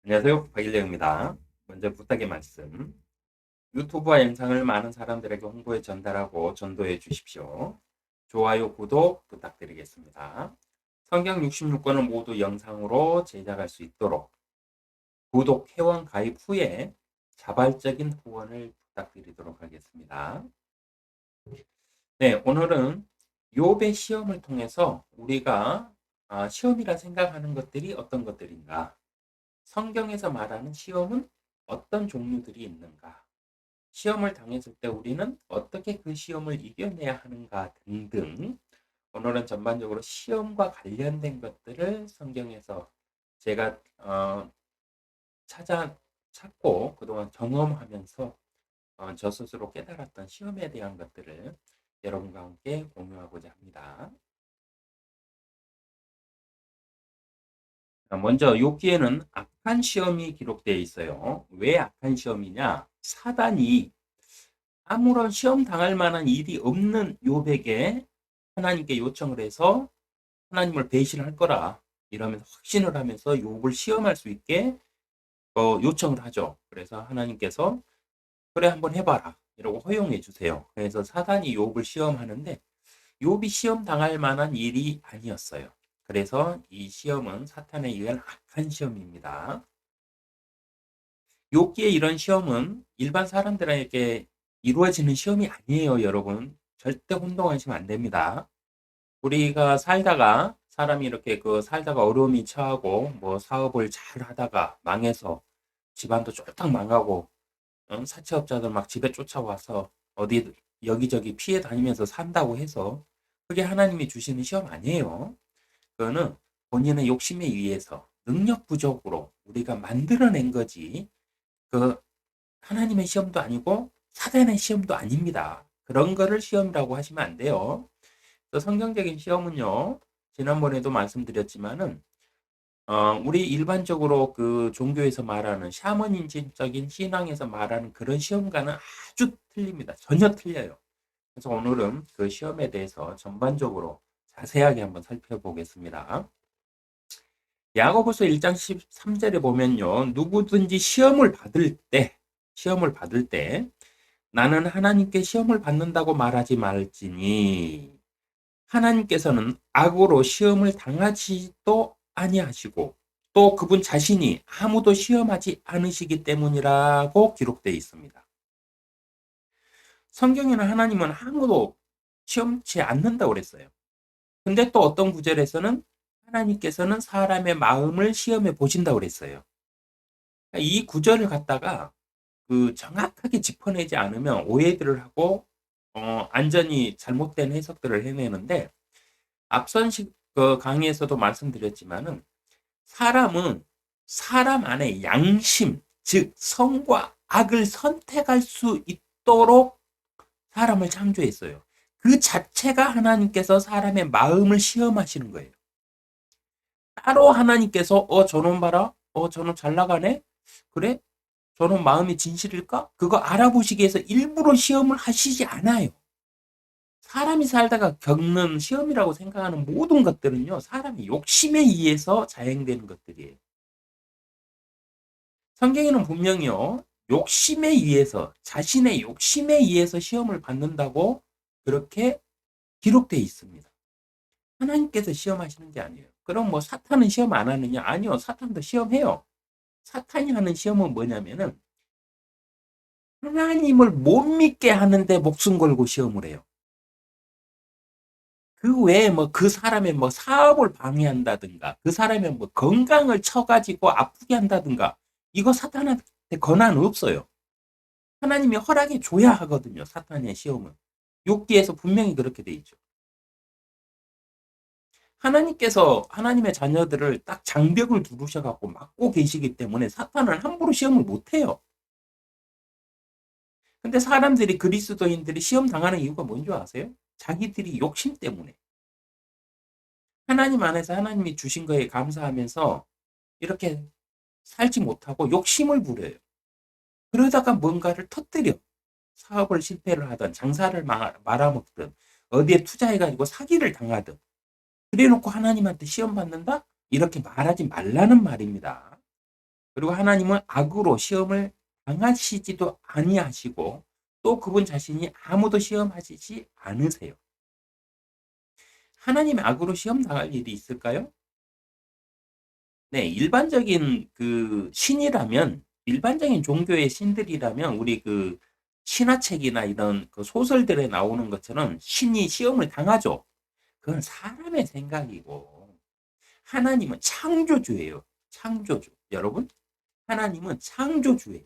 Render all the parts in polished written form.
안녕하세요. 박일령입니다. 먼저 부탁의 말씀. 유튜브와 영상을 많은 사람들에게 홍보에 전달하고 전도해 주십시오. 좋아요, 구독 부탁드리겠습니다. 성경 66권을 모두 영상으로 제작할 수 있도록 구독, 회원 가입 후에 자발적인 후원을 부탁드리도록 하겠습니다. 네, 오늘은 욥의 시험을 통해서 우리가 시험이라 생각하는 것들이 어떤 것들인가? 성경에서 말하는 시험은 어떤 종류들이 있는가? 시험을 당했을 때 우리는 어떻게 그 시험을 이겨내야 하는가 등등 오늘은 전반적으로 시험과 관련된 것들을 성경에서 제가 찾고 그동안 경험하면서 저 스스로 깨달았던 시험에 대한 것들을 여러분과 함께 공유하고자 합니다. 먼저 욥기에는 악한 시험이 기록되어 있어요. 왜 악한 시험이냐? 사단이 아무런 시험 당할 만한 일이 없는 욥에게 하나님께 요청을 해서 하나님을 배신할 거라 이러면서 확신을 하면서 욥을 시험할 수 있게 요청을 하죠. 그래서 하나님께서 그래 한번 해봐라 이러고 허용해 주세요. 그래서 사단이 욥을 시험하는데 욥이 시험 당할 만한 일이 아니었어요. 그래서 이 시험은 사탄에 의한 악한 시험입니다. 욥기의 이런 시험은 일반 사람들에게 이루어지는 시험이 아니에요, 여러분. 절대 혼동하시면 안 됩니다. 우리가 살다가 사람이 이렇게 살다가 어려움이 처하고 뭐 사업을 잘 하다가 망해서 집안도 쫄딱 망하고 사채업자들 막 집에 쫓아와서 어디 여기저기 피해 다니면서 산다고 해서 그게 하나님이 주시는 시험 아니에요. 그거는 본인의 욕심에 의해서 능력 부족으로 우리가 만들어낸 거지. 그 하나님의 시험도 아니고 사단의 시험도 아닙니다. 그런 거를 시험이라고 하시면 안 돼요. 성경적인 시험은요, 지난번에도 말씀드렸지만은, 우리 일반적으로 그 종교에서 말하는 샤머니즘적인 신앙에서 말하는 그런 시험과는 아주 틀립니다. 전혀 틀려요. 그래서 오늘은 그 시험에 대해서 전반적으로 자세하게 한번 살펴보겠습니다. 야고보서 1장 13절에 보면요, 누구든지 시험을 받을 때, 나는 하나님께 시험을 받는다고 말하지 말지니, 하나님께서는 악으로 시험을 당하지도 아니하시고 또 그분 자신이 아무도 시험하지 않으시기 때문이라고 기록되어 있습니다. 성경에는 하나님은 아무도 시험치 않는다고 그랬어요. 근데 또 어떤 구절에서는 하나님께서는 사람의 마음을 시험해 보신다고 그랬어요. 이 구절을 갖다가 정확하게 짚어내지 않으면 오해들을 하고 안전히 잘못된 해석들을 해내는데 앞선 강의에서도 말씀드렸지만은 사람은 사람 안에 양심, 즉 선과 악을 선택할 수 있도록 사람을 창조했어요. 그 자체가 하나님께서 사람의 마음을 시험하시는 거예요. 따로 하나님께서 저놈 봐라, 저놈 잘 나가네, 그래? 저놈 마음이 진실일까? 그거 알아보시기 위해서 일부러 시험을 하시지 않아요. 사람이 살다가 겪는 시험이라고 생각하는 모든 것들은요, 사람의 욕심에 의해서 자행되는 것들이에요. 성경에는 분명히요, 욕심에 의해서, 자신의 욕심에 의해서 시험을 받는다고 그렇게 기록되어 있습니다. 하나님께서 시험하시는 게 아니에요. 그럼 뭐 사탄은 시험 안 하느냐? 아니요, 사탄도 시험해요. 사탄이 하는 시험은 뭐냐면은 하나님을 못 믿게 하는데 목숨 걸고 시험을 해요. 그 외에 뭐 그 사람의 뭐 사업을 방해한다든가 그 사람의 뭐 건강을 쳐가지고 아프게 한다든가 이거 사탄한테 권한 없어요. 하나님이 허락해 줘야 하거든요. 사탄의 시험은. 욥기에서 분명히 그렇게 돼 있죠. 하나님께서 하나님의 자녀들을 딱 장벽을 두르셔갖고 막고 계시기 때문에 사탄은 함부로 시험을 못 해요. 근데 사람들이 그리스도인들이 시험 당하는 이유가 뭔지 아세요? 자기들이 욕심 때문에. 하나님 안에서 하나님이 주신 거에 감사하면서 이렇게 살지 못하고 욕심을 부려요. 그러다가 뭔가를 터뜨려. 사업을 실패를 하든 장사를 말아먹든 어디에 투자해가지고 사기를 당하든 그래 놓고 하나님한테 시험 받는다? 이렇게 말하지 말라는 말입니다. 그리고 하나님은 악으로 시험을 당하시지도 아니하시고 또 그분 자신이 아무도 시험하시지 않으세요. 하나님이 악으로 시험 당할 일이 있을까요? 네, 일반적인 그 신이라면, 일반적인 종교의 신들이라면, 우리 그 신화책이나 이런 그 소설들에 나오는 것처럼 신이 시험을 당하죠. 그건 사람의 생각이고, 하나님은 창조주예요. 창조주. 여러분, 하나님은 창조주예요.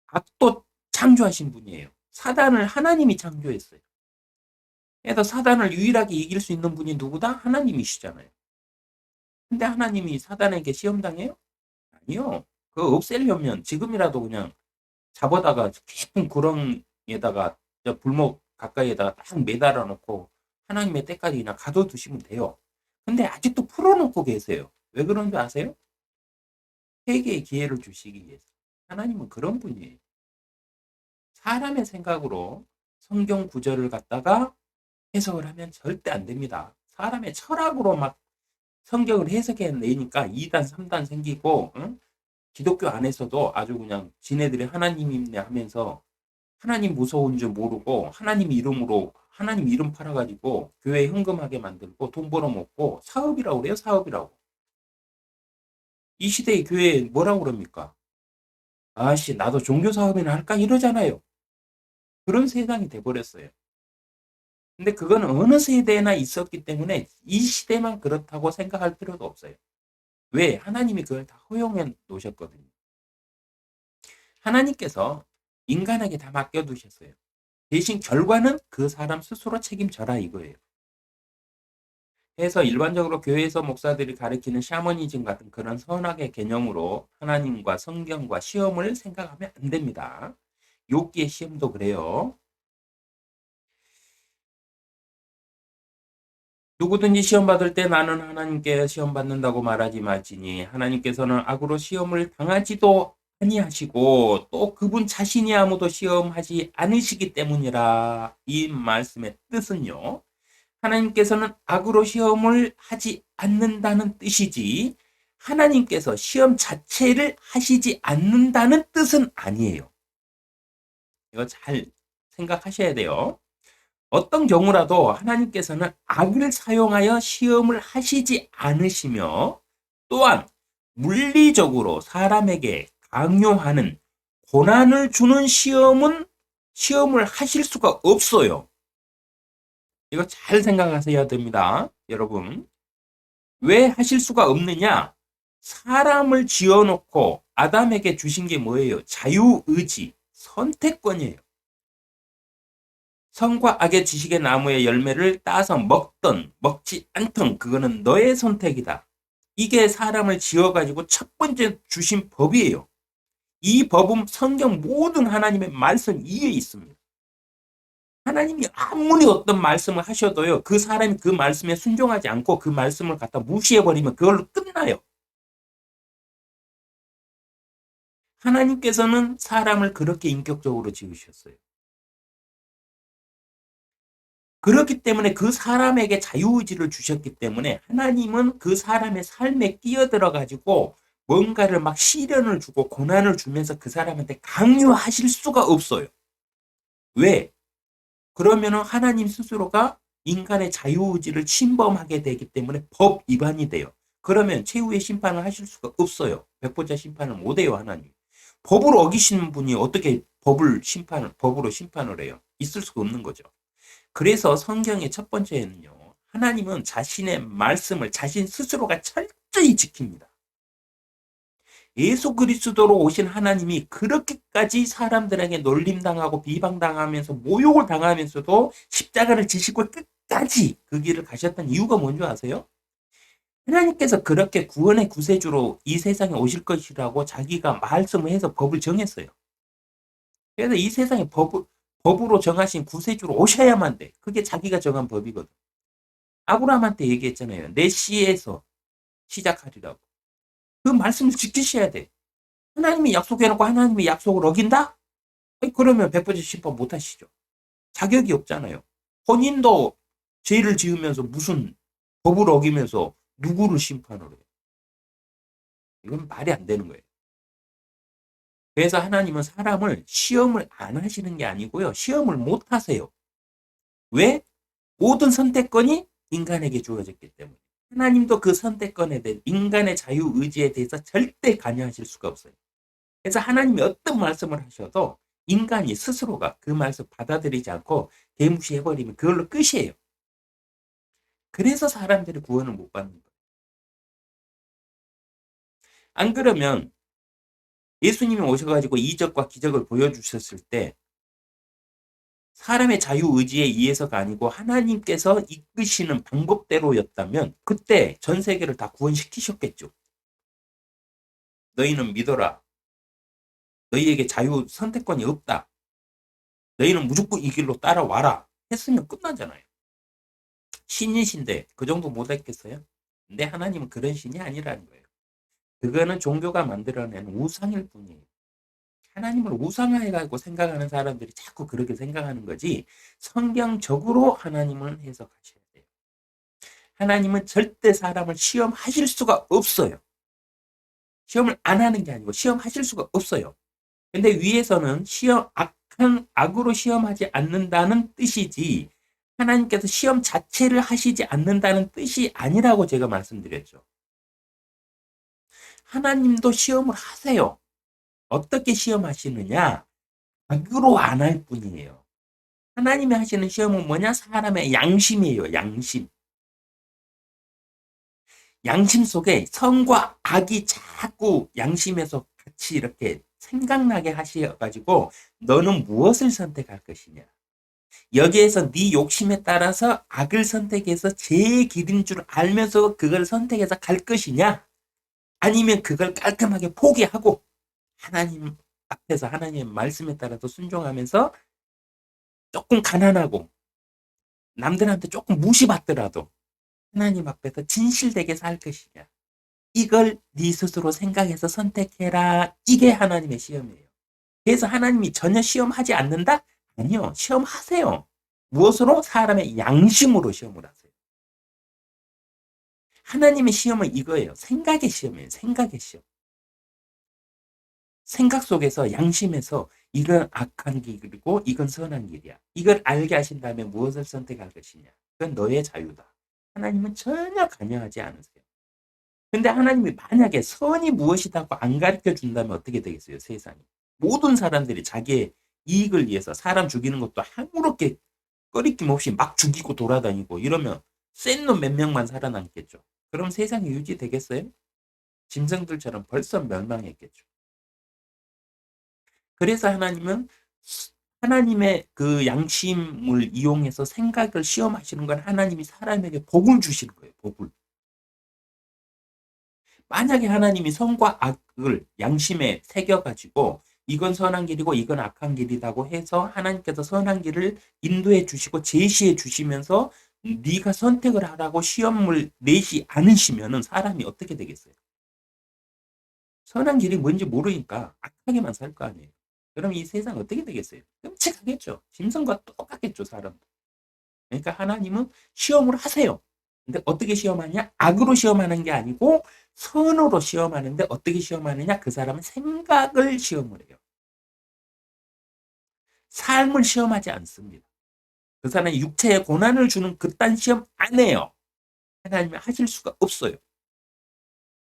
악도 창조하신 분이에요. 사단을 하나님이 창조했어요. 그래서 사단을 유일하게 이길 수 있는 분이 누구다? 하나님이시잖아요. 근데 하나님이 사단에게 시험 당해요? 아니요. 그거 없애려면 지금이라도 그냥 잡아다가 깊은 구렁에다가 불목 가까이에다가 딱 매달아 놓고 하나님의 때까지 그냥 가둬두시면 돼요. 근데 아직도 풀어놓고 계세요. 왜 그런 줄 아세요? 회개의 기회를 주시기 위해서. 하나님은 그런 분이에요. 사람의 생각으로 성경 구절을 갖다가 해석을 하면 절대 안 됩니다. 사람의 철학으로 막 성경을 해석해 내니까 2단, 3단 생기고, 응? 기독교 안에서도 아주 그냥 지네들이 하나님이네 하면서 하나님 무서운 줄 모르고 하나님 이름으로 하나님 이름 팔아가지고 교회 헌금하게 만들고 돈 벌어먹고 사업이라고 그래요. 사업이라고. 이 시대의 교회 뭐라고 그럽니까? 아씨 나도 종교 사업이나 할까 이러잖아요. 그런 세상이 돼버렸어요. 근데 그건 어느 세대나 있었기 때문에 이 시대만 그렇다고 생각할 필요도 없어요. 왜? 하나님이 그걸 다 허용해 놓으셨거든요. 하나님께서 인간에게 다 맡겨두셨어요. 대신 결과는 그 사람 스스로 책임져라 이거예요. 그래서 일반적으로 교회에서 목사들이 가르치는 샤머니즘 같은 그런 선악의 개념으로 하나님과 성경과 시험을 생각하면 안 됩니다. 욥기의 시험도 그래요. 누구든지 시험 받을 때 나는 하나님께 시험 받는다고 말하지 말지니 하나님께서는 악으로 시험을 당하지도 아니하시고 또 그분 자신이 아무도 시험하지 않으시기 때문이라. 이 말씀의 뜻은요. 하나님께서는 악으로 시험을 하지 않는다는 뜻이지 하나님께서 시험 자체를 하시지 않는다는 뜻은 아니에요. 이거 잘 생각하셔야 돼요. 어떤 경우라도 하나님께서는 악을 사용하여 시험을 하시지 않으시며 또한 물리적으로 사람에게 강요하는 고난을 주는 시험을 하실 수가 없어요. 이거 잘 생각하셔야 됩니다. 여러분. 왜 하실 수가 없느냐? 사람을 지어놓고 아담에게 주신 게 뭐예요? 자유의지, 선택권이에요. 선과 악의 지식의 나무의 열매를 따서 먹던 먹지 않던 그거는 너의 선택이다. 이게 사람을 지어가지고 첫 번째 주신 법이에요. 이 법은 성경 모든 하나님의 말씀 위에 있습니다. 하나님이 아무리 어떤 말씀을 하셔도요, 그 사람이 그 말씀에 순종하지 않고 그 말씀을 갖다 무시해버리면 그걸로 끝나요. 하나님께서는 사람을 그렇게 인격적으로 지으셨어요. 그렇기 때문에 그 사람에게 자유의지를 주셨기 때문에 하나님은 그 사람의 삶에 끼어들어 가지고 뭔가를 막 시련을 주고 고난을 주면서 그 사람한테 강요하실 수가 없어요. 왜? 그러면은 하나님 스스로가 인간의 자유의지를 침범하게 되기 때문에 법 위반이 돼요. 그러면 최후의 심판을 하실 수가 없어요. 백보자 심판을 못 해요, 하나님. 법을 어기시는 분이 어떻게 법으로 심판을 해요? 있을 수가 없는 거죠. 그래서 성경의 첫 번째는요, 하나님은 자신의 말씀을 자신 스스로가 철저히 지킵니다. 예수 그리스도로 오신 하나님이 그렇게까지 사람들에게 놀림당하고 비방당하면서 모욕을 당하면서도 십자가를 지시고 끝까지 그 길을 가셨던 이유가 뭔지 아세요? 하나님께서 그렇게 구원의 구세주로 이 세상에 오실 것이라고 자기가 말씀을 해서 법을 정했어요. 그래서 이 세상에 법으로 정하신 구세주로 오셔야만 돼. 그게 자기가 정한 법이거든. 아브라함한테 얘기했잖아요. 내 씨에서 시작하리라고. 그 말씀을 지키셔야 돼. 하나님이 약속해놓고 하나님의 약속을 어긴다? 그러면 100% 심판 못 하시죠. 자격이 없잖아요. 본인도 죄를 지으면서 무슨 법을 어기면서 누구를 심판을 해요. 이건 말이 안 되는 거예요. 그래서 하나님은 사람을 시험을 안 하시는 게 아니고요. 시험을 못 하세요. 왜? 모든 선택권이 인간에게 주어졌기 때문에. 하나님도 그 선택권에 대해 인간의 자유의지에 대해서 절대 관여하실 수가 없어요. 그래서 하나님이 어떤 말씀을 하셔도 인간이 스스로가 그 말씀 받아들이지 않고 개무시해버리면 그걸로 끝이에요. 그래서 사람들이 구원을 못 받는 거예요. 안 그러면 예수님이 오셔가지고 이적과 기적을 보여주셨을 때 사람의 자유의지에 의해서가 아니고 하나님께서 이끄시는 방법대로였다면 그때 전 세계를 다 구원시키셨겠죠. 너희는 믿어라. 너희에게 자유 선택권이 없다. 너희는 무조건 이 길로 따라와라. 했으면 끝나잖아요. 신이신데 그 정도 못했겠어요? 근데 하나님은 그런 신이 아니라는 거예요. 그거는 종교가 만들어낸 우상일 뿐이에요. 하나님을 우상화해가지고 생각하는 사람들이 자꾸 그렇게 생각하는 거지 성경적으로 하나님을 해석하셔야 돼요. 하나님은 절대 사람을 시험하실 수가 없어요. 시험을 안 하는 게 아니고 시험하실 수가 없어요. 근데 위에서는 악으로 시험하지 않는다는 뜻이지 하나님께서 시험 자체를 하시지 않는다는 뜻이 아니라고 제가 말씀드렸죠. 하나님도 시험을 하세요. 어떻게 시험하시느냐? 악으로 안 할 뿐이에요. 하나님이 하시는 시험은 뭐냐? 사람의 양심이에요. 양심. 양심 속에 선과 악이 자꾸 양심에서 같이 이렇게 생각나게 하셔가지고 너는 무엇을 선택할 것이냐? 여기에서 네 욕심에 따라서 악을 선택해서 제 길인 줄 알면서 그걸 선택해서 갈 것이냐? 아니면 그걸 깔끔하게 포기하고 하나님 앞에서 하나님의 말씀에 따라서 순종하면서 조금 가난하고 남들한테 조금 무시받더라도 하나님 앞에서 진실되게 살 것이냐. 이걸 네 스스로 생각해서 선택해라. 이게 하나님의 시험이에요. 그래서 하나님이 전혀 시험하지 않는다? 아니요. 시험하세요. 무엇으로? 사람의 양심으로 시험을 하세요. 하나님의 시험은 이거예요. 생각의 시험이에요. 생각의 시험. 생각 속에서 양심에서 이건 악한 길이고 이건 선한 길이야. 이걸 알게 하신 다음에 무엇을 선택할 것이냐. 그건 너의 자유다. 하나님은 전혀 관여하지 않으세요. 근데 하나님이 만약에 선이 무엇이라고 안 가르쳐 준다면 어떻게 되겠어요, 세상이? 모든 사람들이 자기의 이익을 위해서 사람 죽이는 것도 아무렇게 꺼리낌 없이 막 죽이고 돌아다니고 이러면 센 놈 몇 명만 살아남겠죠. 그럼 세상이 유지되겠어요? 짐승들처럼 벌써 멸망했겠죠. 그래서 하나님은 하나님의 그 양심을 이용해서 생각을 시험하시는 건 하나님이 사람에게 복을 주시는 거예요. 복을. 만약에 하나님이 선과 악을 양심에 새겨가지고 이건 선한 길이고 이건 악한 길이라고 해서 하나님께서 선한 길을 인도해 주시고 제시해 주시면서 네가 선택을 하라고 시험을 내지 않으시면 사람이 어떻게 되겠어요? 선한 길이 뭔지 모르니까 악하게만 살 거 아니에요. 그럼 이 세상 어떻게 되겠어요? 끔찍하겠죠. 짐승과 똑같겠죠, 사람도. 그러니까 하나님은 시험을 하세요. 근데 어떻게 시험하냐? 악으로 시험하는 게 아니고 선으로 시험하는데 어떻게 시험하느냐? 그 사람은 생각을 시험을 해요. 삶을 시험하지 않습니다. 그 사람이 육체에 고난을 주는 그딴 시험 안 해요. 하나님이 하실 수가 없어요.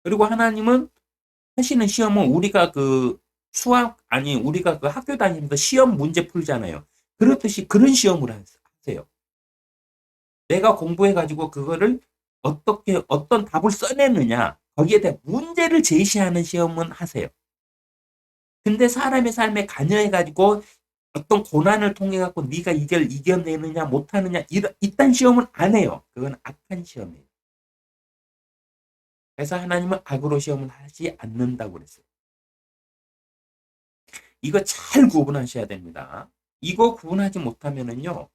그리고 하나님은 하시는 시험은 우리가 그 우리가 그 학교 다니면서 시험 문제 풀잖아요. 그렇듯이 그런 시험을 하세요. 내가 공부해가지고 그거를 어떻게 어떤 답을 써내느냐 거기에 대한 문제를 제시하는 시험은 하세요. 근데 사람의 삶에 관여해가지고 어떤 고난을 통해 갖고 네가 이걸 이겨내느냐 못하느냐 이딴 시험은 안 해요. 그건 악한 시험이에요. 그래서 하나님은 악으로 시험을 하지 않는다고 그랬어요. 이거 잘 구분하셔야 됩니다. 이거 구분하지 못하면은요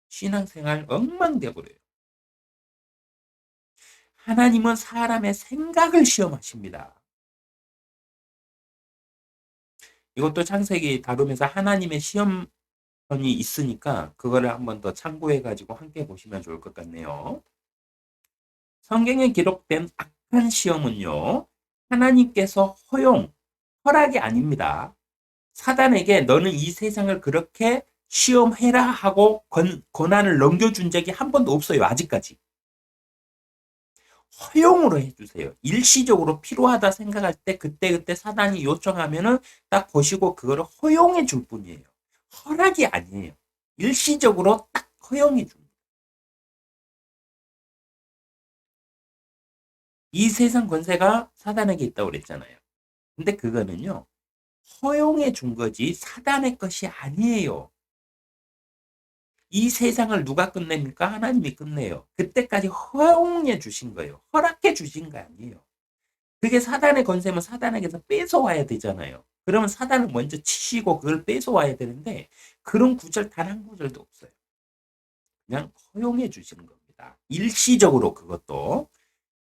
신앙생활 엉망돼 버려요. 하나님은 사람의 생각을 시험하십니다. 이것도 창세기 다루면서 하나님의 시험편이 있으니까 그거를 한번 더 참고해 가지고 함께 보시면 좋을 것 같네요. 성경에 기록된 악한 시험은요. 하나님께서 허락이 아닙니다. 사단에게 너는 이 세상을 그렇게 시험해라 하고 권한을 넘겨준 적이 한 번도 없어요. 아직까지. 허용으로 해주세요. 일시적으로 필요하다 생각할 때 그때그때 사단이 요청하면은 딱 보시고 그거를 허용해 줄 뿐이에요. 허락이 아니에요. 일시적으로 딱 허용해 줍니다. 이 세상 권세가 사단에게 있다고 그랬잖아요. 근데 그거는요, 허용해 준 거지 사단의 것이 아니에요. 이 세상을 누가 끝냅니까? 하나님이 끝내요. 그때까지 허용해 주신 거예요. 허락해 주신 거 아니에요. 그게 사단의 권세면 사단에게서 뺏어와야 되잖아요. 그러면 사단을 먼저 치시고 그걸 뺏어와야 되는데 그런 구절 단 한 구절도 없어요. 그냥 허용해 주시는 겁니다. 일시적으로 그것도.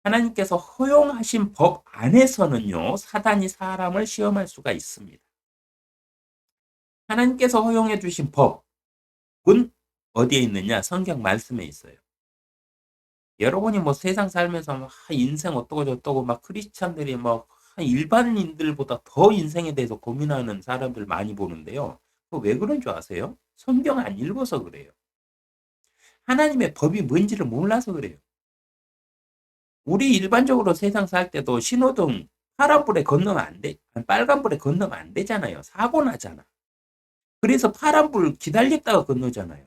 하나님께서 허용하신 법 안에서는요, 사단이 사람을 시험할 수가 있습니다. 하나님께서 허용해 주신 법은 어디에 있느냐? 성경 말씀에 있어요. 여러분이 뭐 세상 살면서 막 인생 어떠고 저떠고 막 크리스찬들이 막 일반인들보다 더 인생에 대해서 고민하는 사람들 많이 보는데요. 왜 그런 줄 아세요? 성경 안 읽어서 그래요. 하나님의 법이 뭔지를 몰라서 그래요. 우리 일반적으로 세상 살 때도 신호등 파란불에 건너면 안 돼, 빨간불에 건너면 안 되잖아요. 사고 나잖아. 그래서 파란불 기다렸다가 건너잖아요.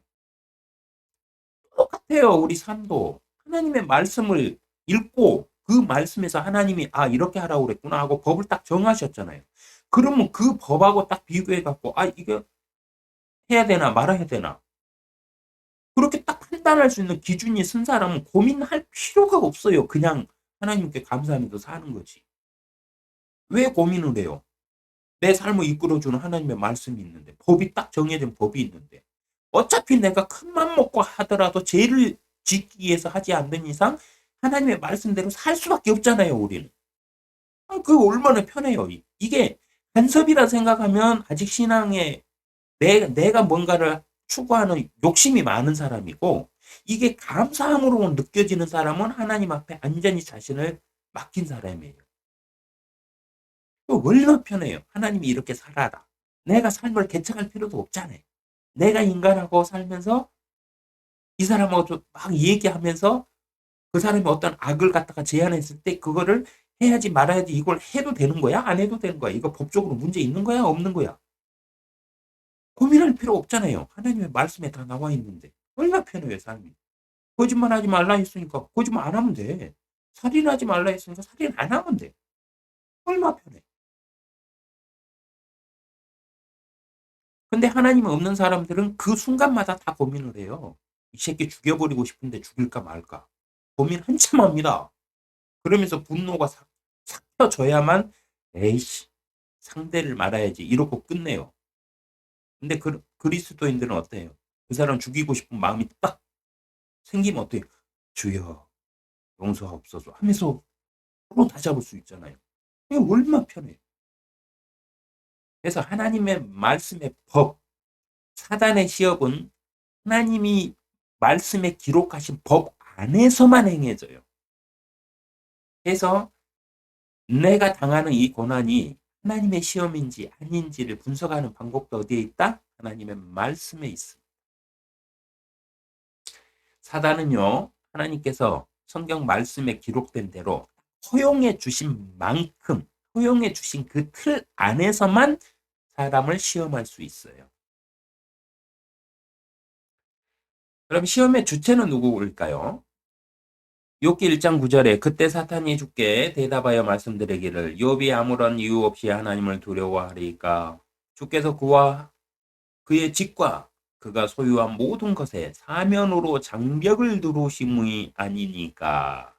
똑같아요. 우리 삶도. 하나님의 말씀을 읽고 그 말씀에서 하나님이 아 이렇게 하라고 그랬구나 하고 법을 딱 정하셨잖아요. 그러면 그 법하고 딱 비교해 갖고 아 이게 해야 되나 말아야 되나 그렇게 딱 판단할 수 있는 기준이 쓴 사람은 고민할 필요가 없어요. 그냥 하나님께 감사하면서 사는 거지. 왜 고민을 해요? 내 삶을 이끌어주는 하나님의 말씀이 있는데 법이 딱 정해진 법이 있는데 어차피 내가 큰 맘 먹고 하더라도 죄를 짓기 위해서 하지 않는 이상 하나님의 말씀대로 살 수밖에 없잖아요, 우리는. 그 얼마나 편해요. 이게 간섭이라 생각하면 아직 신앙에 내가 뭔가를 추구하는 욕심이 많은 사람이고 이게 감사함으로 느껴지는 사람은 하나님 앞에 완전히 자신을 맡긴 사람이에요. 얼마나 편해요. 하나님이 이렇게 살아라. 내가 삶을 개척할 필요도 없잖아요. 내가 인간하고 살면서 이 사람하고 막 얘기하면서 그 사람이 어떤 악을 갖다가 제안했을 때 그거를 해야지 말아야지 이걸 해도 되는 거야? 안 해도 되는 거야? 이거 법적으로 문제 있는 거야? 없는 거야? 고민할 필요 없잖아요. 하나님의 말씀에 다 나와 있는데. 얼마나 편해요, 삶이. 거짓말하지 말라 했으니까 거짓말 안 하면 돼. 살인하지 말라 했으니까 살인 안 하면 돼. 얼마나 편해. 근데 하나님 없는 사람들은 그 순간마다 다 고민을 해요. 이 새끼 죽여버리고 싶은데 죽일까 말까. 고민 한참 합니다. 그러면서 분노가 삭혀져야만 에이씨 상대를 말아야지 이러고 끝내요. 근데 그리스도인들은 어때요? 그 사람 죽이고 싶은 마음이 딱 생기면 어때요? 주여 용서하옵소서 하면서 서로 다 잡을 수 있잖아요. 이게 얼마나 편해요. 그래서 하나님의 말씀의 법, 사단의 시험은 하나님이 말씀에 기록하신 법 안에서만 행해져요. 그래서 내가 당하는 이 고난이 하나님의 시험인지 아닌지를 분석하는 방법도 어디에 있다? 하나님의 말씀에 있습니다. 사단은요, 하나님께서 성경 말씀에 기록된 대로 허용해 주신 만큼, 허용해 주신 그 틀 안에서만 사람을 시험할 수 있어요. 그럼 시험의 주체는 누구일까요? 욥기 1장 9절에 그때 사탄이 주께 대답하여 말씀드리기를 욥이 아무런 이유 없이 하나님을 두려워하리까 주께서 그와 그의 집과 그가 소유한 모든 것에 사면으로 장벽을 두르심이 아니니까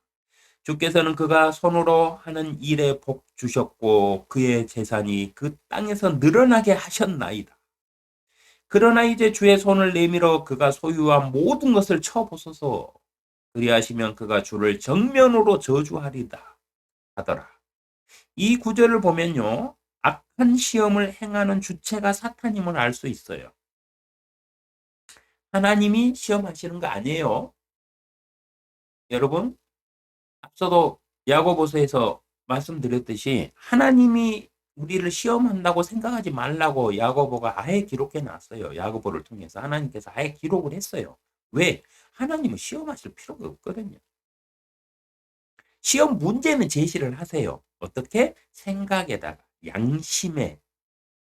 주께서는 그가 손으로 하는 일에 복 주셨고 그의 재산이 그 땅에서 늘어나게 하셨나이다. 그러나 이제 주의 손을 내밀어 그가 소유한 모든 것을 쳐보소서. 그리하시면 그가 주를 정면으로 저주하리다 하더라. 이 구절을 보면요. 악한 시험을 행하는 주체가 사탄임을 알 수 있어요. 하나님이 시험하시는 거 아니에요. 여러분, 앞서도 야고보서에서 말씀드렸듯이 하나님이 우리를 시험한다고 생각하지 말라고 야고보가 아예 기록해 놨어요. 야고보를 통해서 하나님께서 아예 기록을 했어요. 왜? 하나님은 시험하실 필요가 없거든요. 시험 문제는 제시를 하세요. 어떻게? 생각에다가 양심에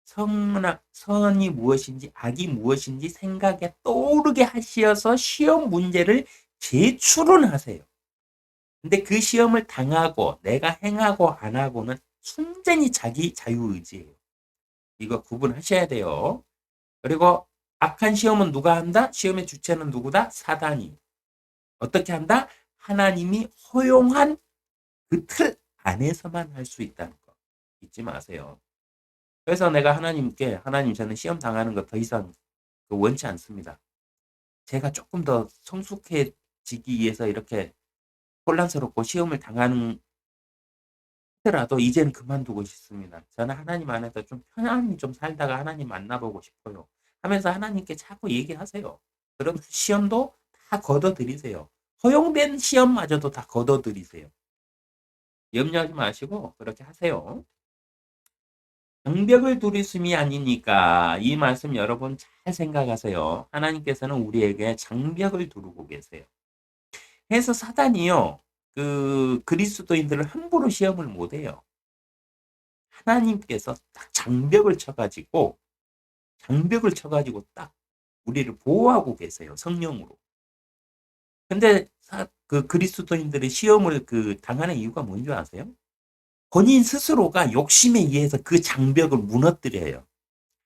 선이 무엇인지 악이 무엇인지 생각에 떠오르게 하시어서 시험 문제를 제출은 하세요. 근데 그 시험을 당하고 내가 행하고 안 하고는 순전히 자기 자유의지예요. 이거 구분하셔야 돼요. 그리고 악한 시험은 누가 한다? 시험의 주체는 누구다? 사단이. 어떻게 한다? 하나님이 허용한 그 틀 안에서만 할 수 있다는 거 잊지 마세요. 그래서 내가 하나님께 하나님 저는 시험 당하는 거 더 이상 원치 않습니다. 제가 조금 더 성숙해지기 위해서 이렇게 혼란스럽고 시험을 당하는 하더라도 이제는 그만두고 싶습니다. 저는 하나님 안에서 좀 편안히 좀 살다가 하나님 만나보고 싶어요. 하면서 하나님께 자꾸 얘기하세요. 그럼 시험도 다 걷어들이세요. 허용된 시험마저도 다 걷어들이세요. 염려하지 마시고 그렇게 하세요. 장벽을 두리심이 아니니까 이 말씀 여러분 잘 생각하세요. 하나님께서는 우리에게 장벽을 두르고 계세요. 해서 사단이요. 그 그리스도인들을 함부로 시험을 못 해요. 하나님께서 딱 장벽을 쳐가지고 딱 우리를 보호하고 계세요. 성령으로. 근데 그 그리스도인들의 시험을 그 당하는 이유가 뭔지 아세요? 본인 스스로가 욕심에 의해서 그 장벽을 무너뜨려요.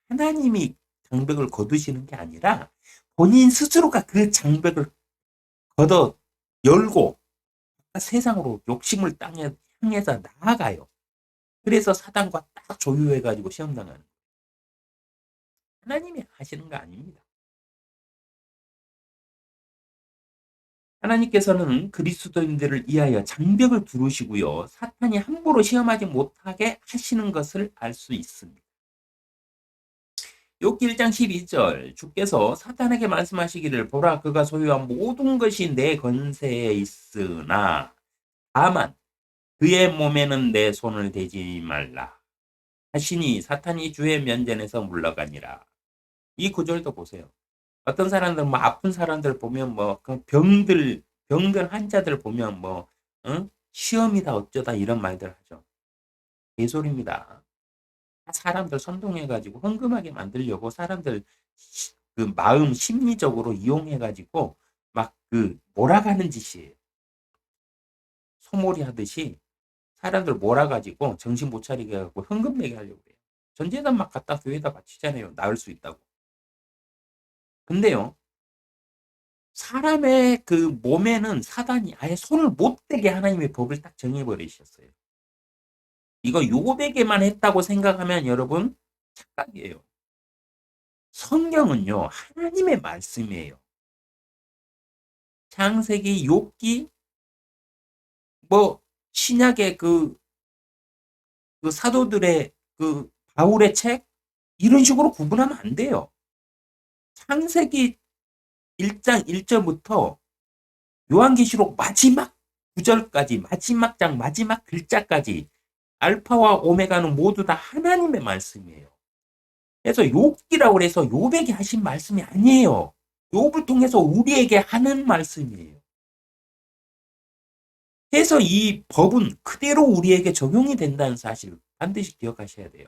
하나님이 장벽을 거두시는 게 아니라 본인 스스로가 그 장벽을 걷어 열고 세상으로 욕심을 향해서 나아가요. 그래서 사단과 딱 조율해가지고 시험당하는. 하나님이 하시는 거 아닙니다. 하나님께서는 그리스도인들을 위하여 장벽을 두르시고요. 사탄이 함부로 시험하지 못하게 하시는 것을 알 수 있습니다. 욥기 1장 12절 주께서 사탄에게 말씀하시기를 보라 그가 소유한 모든 것이 내 권세에 있으나 다만 그의 몸에는 내 손을 대지 말라 하시니 사탄이 주의 면전에서 물러가니라. 이 구절도 보세요. 어떤 사람들 뭐 아픈 사람들 보면 뭐그 병들 환자들 보면 뭐 응? 시험이다 어쩌다 이런 말들 하죠. 개소리입니다. 사람들 선동해가지고 흥금하게 만들려고 사람들 그 마음 심리적으로 이용해가지고 막 그 몰아가는 짓이에요. 소몰이 하듯이 사람들 몰아가지고 정신 못 차리게 해갖고 흥금 내게 하려고 해요. 전재단 막 갖다 교회에다 바치잖아요. 나을 수 있다고. 근데요. 사람의 그 몸에는 사단이 아예 손을 못 대게 하나님의 법을 딱 정해버리셨어요. 이거 요백에만 했다고 생각하면 여러분 착각이에요. 성경은요 하나님의 말씀이에요. 창세기, 욥기, 뭐 신약의 그 사도들의 그 바울의 책 이런 식으로 구분하면 안 돼요. 창세기 1장 1절부터 요한계시록 마지막 구절까지 마지막 장 마지막 글자까지 알파와 오메가는 모두 다 하나님의 말씀이에요. 그래서 욥기라고 해서 욥에게 하신 말씀이 아니에요. 욥을 통해서 우리에게 하는 말씀이에요. 그래서 이 법은 그대로 우리에게 적용이 된다는 사실을 반드시 기억하셔야 돼요.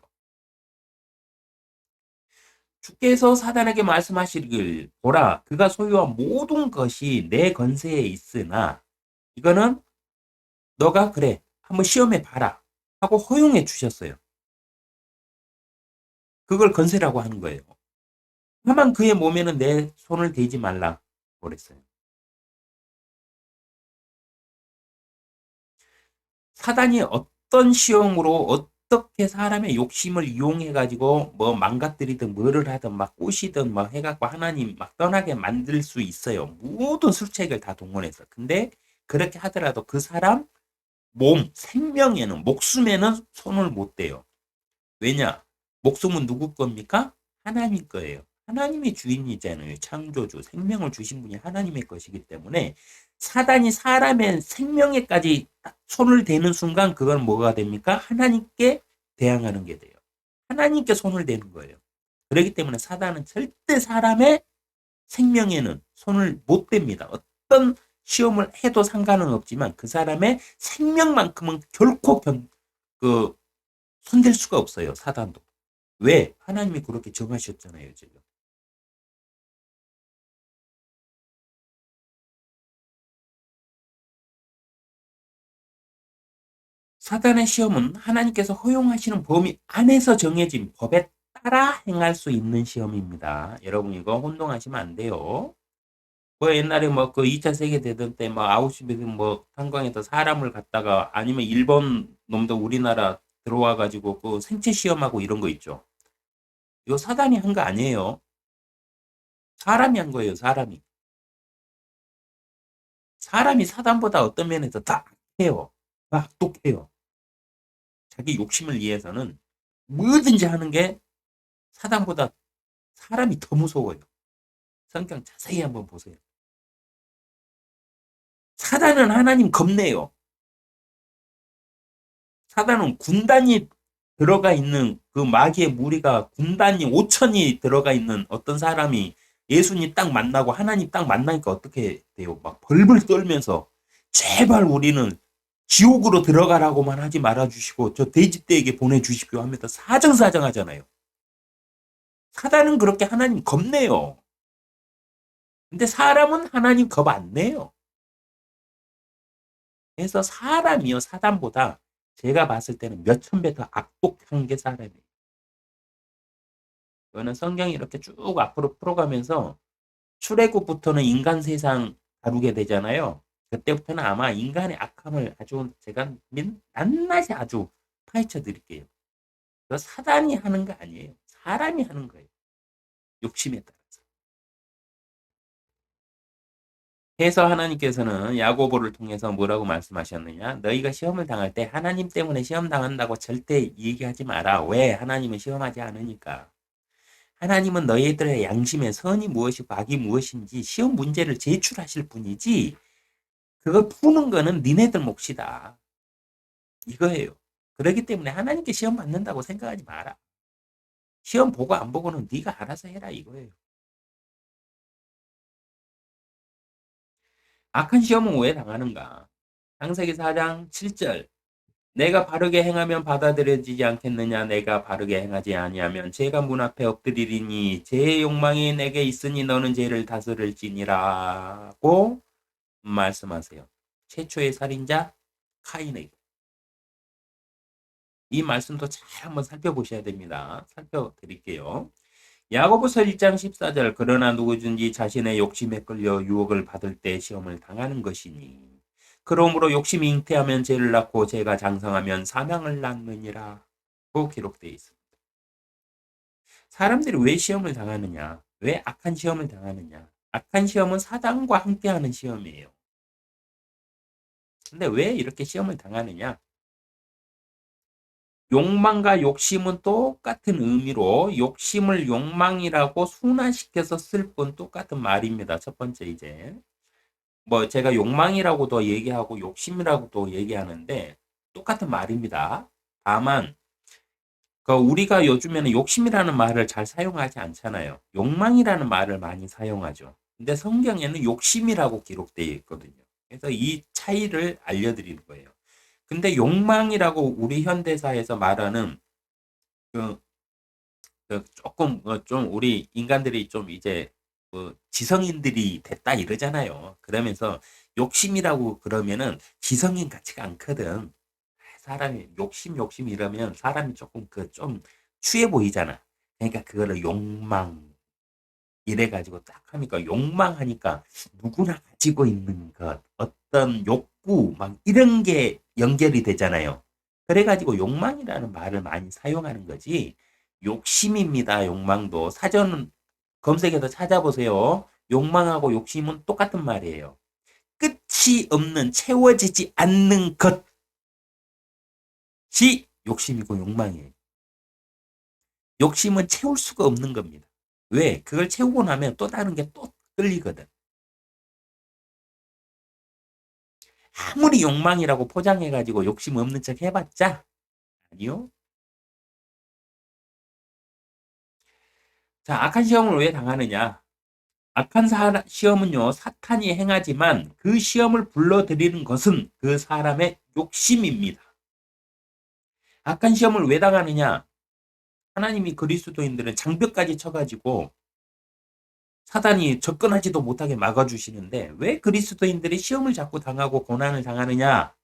주께서 사단에게 말씀하시길 보라 그가 소유한 모든 것이 내 권세에 있으나 이거는 너가 그래 한번 시험해 봐라 하고 허용해 주셨어요. 그걸 권세라고 하는 거예요. 다만 그의 몸에는 내 손을 대지 말라 그랬어요. 사단이 어떤 시험으로 어떻게 사람의 욕심을 이용해 가지고 뭐 망가뜨리든 뭐를 하든 막 꼬시든 막 해갖고 하나님 막 떠나게 만들 수 있어요. 모든 술책을 다 동원해서. 근데 그렇게 하더라도 그 사람 몸, 생명에는 목숨에는 손을 못 대요. 왜냐? 목숨은 누구 겁니까? 하나님 거예요. 하나님이 주인이잖아요. 창조주, 생명을 주신 분이 하나님의 것이기 때문에 사단이 사람의 생명에까지 손을 대는 순간 그건 뭐가 됩니까? 하나님께 대항하는 게 돼요. 하나님께 손을 대는 거예요. 그렇기 때문에 사단은 절대 사람의 생명에는 손을 못 댑니다. 어떤 시험을 해도 상관은 없지만 그 사람의 생명만큼은 결코 손댈 수가 없어요. 사단도. 왜? 하나님이 그렇게 정하셨잖아요. 지금. 사단의 시험은 하나님께서 허용하시는 범위 안에서 정해진 법에 따라 행할 수 있는 시험입니다. 여러분 이거 혼동하시면 안 돼요. 뭐 옛날에 뭐 그 2차 세계대전 때 뭐 아우슈비츠 뭐 탄광에서 사람을 갖다가 아니면 일본 놈도 우리나라 들어와 가지고 그 생체 시험하고 이런 거 있죠. 이거 사단이 한 거 아니에요. 사람이 한 거예요, 사람이. 사람이 사단보다 어떤 면에서 다 해요. 다 똑해요. 자기 욕심을 위해서는 뭐든지 하는 게 사단보다 사람이 더 무서워요. 성경 자세히 한번 보세요. 사단은 하나님 겁내요. 사단은 군단이 들어가 있는 그 마귀의 무리가 군단이 5천이 들어가 있는 어떤 사람이 예수님 딱 만나고 하나님 딱 만나니까 어떻게 돼요? 막 벌벌 떨면서 제발 우리는 지옥으로 들어가라고만 하지 말아주시고 저 돼지떼에게 보내주십시오 하면서 사정사정 하잖아요. 사단은 그렇게 하나님 겁내요. 근데 사람은 하나님 겁 안 내요. 그래서 사람이요, 사단보다 제가 봤을 때는 몇천 배 더 악독한 게 사람이에요. 이거는 성경이 이렇게 쭉 앞으로 풀어가면서 출애굽부터는 인간 세상 다루게 되잖아요. 그때부터는 아마 인간의 악함을 아주 제가 낱낱이 아주 파헤쳐 드릴게요. 사단이 하는 거 아니에요. 사람이 하는 거예요. 욕심에 따라서. 해서 하나님께서는 야고보를 통해서 뭐라고 말씀하셨느냐? 너희가 시험을 당할 때 하나님 때문에 시험 당한다고 절대 얘기하지 마라. 왜? 하나님은 시험하지 않으니까. 하나님은 너희들의 양심에 선이 무엇이고 악이 무엇인지 시험 문제를 제출하실 뿐이지 그걸 푸는 거는 니네들 몫이다. 이거예요. 그렇기 때문에 하나님께 시험 받는다고 생각하지 마라. 시험 보고 안 보고는 네가 알아서 해라 이거예요. 악한 시험은 왜 당하는가? 창세기 4장 7절 내가 바르게 행하면 받아들여지지 않겠느냐 내가 바르게 행하지 아니하면 죄가 문 앞에 엎드리리니 죄의 욕망이 내게 있으니 너는 죄를 다스릴지니라고 말씀하세요. 최초의 살인자 카인에게 이 말씀도 잘 한번 살펴보셔야 됩니다. 살펴드릴게요. 야고보서 1장 14절 그러나 누구든지 자신의 욕심에 끌려 유혹을 받을 때 시험을 당하는 것이니 그러므로 욕심이 잉태하면 죄를 낳고 죄가 장성하면 사망을 낳느니라 고 기록되어 있습니다. 사람들이 왜 시험을 당하느냐? 왜 악한 시험을 당하느냐? 악한 시험은 사단과 함께하는 시험이에요. 근데 왜 이렇게 시험을 당하느냐? 욕망과 욕심은 똑같은 의미로 욕심을 욕망이라고 순화시켜서 쓸 건 똑같은 말입니다. 첫 번째 이제 뭐 제가 욕망이라고도 얘기하고 욕심이라고도 얘기하는데 똑같은 말입니다. 다만 그 우리가 요즘에는 욕심이라는 말을 잘 사용하지 않잖아요. 욕망이라는 말을 많이 사용하죠. 근데 성경에는 욕심이라고 기록되어 있거든요. 그래서 이 차이를 알려드리는 거예요. 근데 욕망이라고 우리 현대사에서 말하는 그, 조금 좀 우리 인간들이 좀 이제 지성인들이 됐다 이러잖아요. 그러면서 욕심이라고 그러면은 지성인 같지가 않거든. 사람이 욕심 이러면 사람이 조금 좀 추해 보이잖아. 그러니까 그거를 욕망 이래가지고 딱 하니까 욕망하니까 누구나 가지고 있는 것 어떤 욕구 막 이런 게 연결이 되잖아요. 그래가지고 욕망이라는 말을 많이 사용하는 거지 욕심입니다. 욕망도 사전 검색해서 찾아보세요. 욕망하고 욕심은 똑같은 말이에요. 끝이 없는 채워지지 않는 것이 욕심이고 욕망이에요. 욕심은 채울 수가 없는 겁니다. 왜? 그걸 채우고 나면 또 다른 게 또 끌리거든. 아무리 욕망이라고 포장해가지고 욕심 없는 척 해봤자 아니요. 자, 악한 시험을 왜 당하느냐? 악한 시험은요, 사탄이 행하지만 그 시험을 불러들이는 것은 그 사람의 욕심입니다. 악한 시험을 왜 당하느냐? 하나님이 그리스도인들은 장벽까지 쳐가지고 사단이 접근하지도 못하게 막아주시는데 왜 그리스도인들이 시험을 자꾸 당하고 고난을 당하느냐?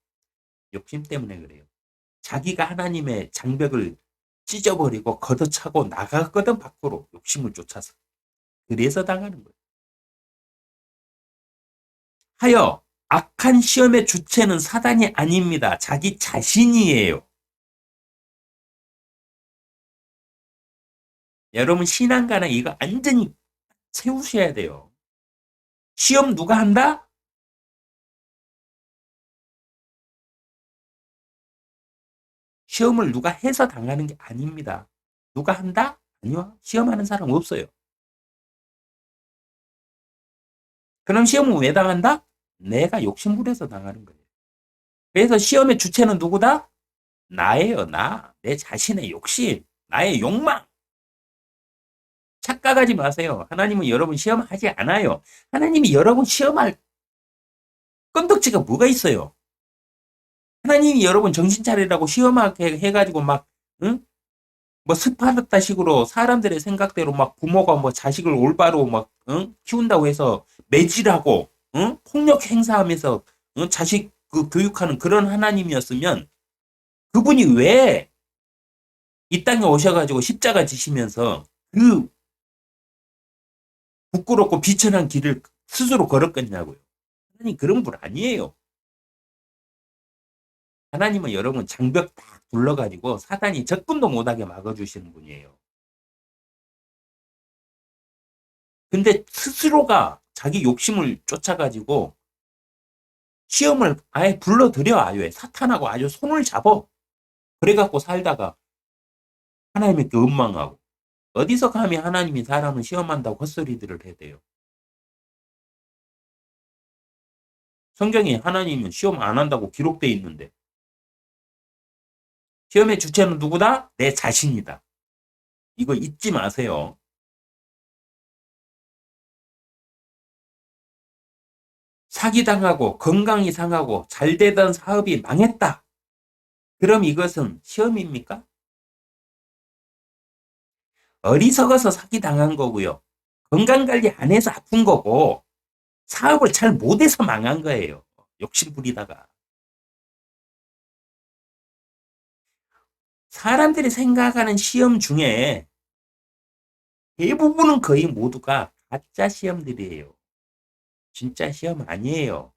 욕심 때문에 그래요. 자기가 하나님의 장벽을 찢어버리고 걷어차고 나갔거든 밖으로 욕심을 쫓아서. 그래서 당하는 거예요. 하여 악한 시험의 주체는 사단이 아닙니다. 자기 자신이에요. 여러분 신앙가는 이거 완전히 세우셔야 돼요. 시험 누가 한다? 시험을 누가 해서 당하는 게 아닙니다. 누가 한다? 아니요. 시험하는 사람 없어요. 그럼 시험은 왜 당한다? 내가 욕심부려서 당하는 거예요. 그래서 시험의 주체는 누구다? 나예요, 나. 내 자신의 욕심, 나의 욕망. 착각하지 마세요. 하나님은 여러분 시험하지 않아요. 하나님이 여러분 시험할 건덕지가 뭐가 있어요? 하나님이 여러분 정신 차리라고 시험하게 해가지고 막, 응? 뭐 스파르타식으로 사람들의 생각대로 막 부모가 뭐 자식을 올바로 막, 응? 키운다고 해서 매질하고, 응? 폭력 행사하면서, 응? 자식 그 교육하는 그런 하나님이었으면 그분이 왜 이 땅에 오셔가지고 십자가 지시면서 그 부끄럽고 비천한 길을 스스로 걸었겠냐고요. 하나님 그런 분 아니에요. 하나님은 여러분 장벽 딱 둘러가지고 사단이 접근도 못하게 막아주시는 분이에요. 근데 스스로가 자기 욕심을 쫓아가지고 시험을 아예 불러들여 아예 사탄하고 아주 손을 잡어. 그래갖고 살다가 하나님께 원망하고 어디서 감히 하나님이 사람을 시험한다고 헛소리들을 해대요. 성경에 하나님은 시험 안 한다고 기록돼 있는데 시험의 주체는 누구다? 내 자신이다. 이거 잊지 마세요. 사기당하고 건강이 상하고 잘 되던 사업이 망했다. 그럼 이것은 시험입니까? 어리석어서 사기당한 거고요. 건강관리 안 해서 아픈 거고 사업을 잘 못해서 망한 거예요. 욕심 부리다가. 사람들이 생각하는 시험 중에 대부분은 거의 모두가 가짜 시험들이에요. 진짜 시험 아니에요.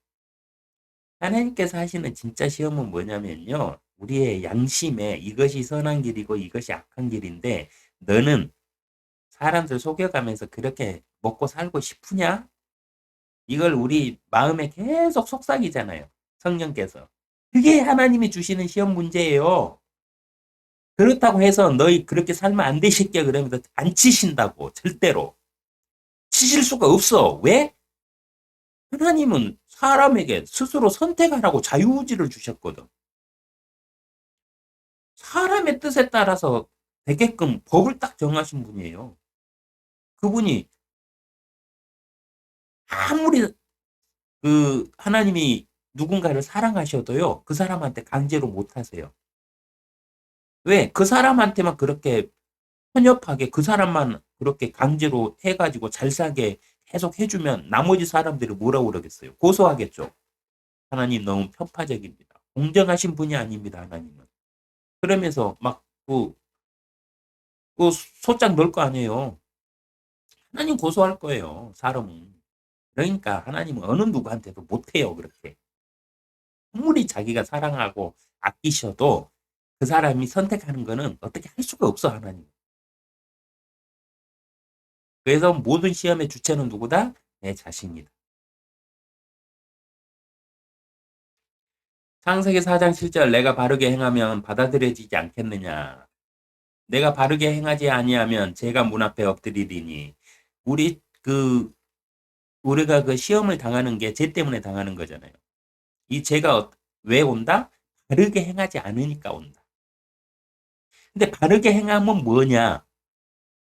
하나님께서 하시는 진짜 시험은 뭐냐면요. 우리의 양심에 이것이 선한 길이고 이것이 악한 길인데 너는 사람들 속여가면서 그렇게 먹고 살고 싶으냐? 이걸 우리 마음에 계속 속삭이잖아요. 성령께서. 그게 하나님이 주시는 시험 문제예요. 그렇다고 해서 너희 그렇게 살면 안 돼, 새끼야. 그러면서 안 치신다고. 절대로. 치실 수가 없어. 왜? 하나님은 사람에게 스스로 선택하라고 자유의지를 주셨거든. 사람의 뜻에 따라서 되게끔 법을 딱 정하신 분이에요. 그분이 아무리 그 하나님이 누군가를 사랑하셔도요, 그 사람한테 강제로 못 하세요. 왜? 그 사람한테만 그렇게 편협하게 그 사람만 그렇게 강제로 해가지고 잘 살게 계속 해주면 나머지 사람들이 뭐라고 그러겠어요? 고소하겠죠. 하나님 너무 편파적입니다. 공정하신 분이 아닙니다, 하나님은. 그러면서 막, 소장 넣을 거 아니에요. 하나님 고소할 거예요, 사람은. 그러니까 하나님은 어느 누구한테도 못해요, 그렇게. 아무리 자기가 사랑하고 아끼셔도 그 사람이 선택하는 거는 어떻게 할 수가 없어, 하나님. 그래서 모든 시험의 주체는 누구다? 내 자신이다. 창세기 4장 7절 내가 바르게 행하면 받아들여지지 않겠느냐. 내가 바르게 행하지 아니하면 죄가 문 앞에 엎드리리니. 우리 우리가 그 시험을 당하는 게 죄 때문에 당하는 거잖아요. 이 죄가 왜 온다? 바르게 행하지 않으니까 온다. 근데 바르게 행하면 뭐냐?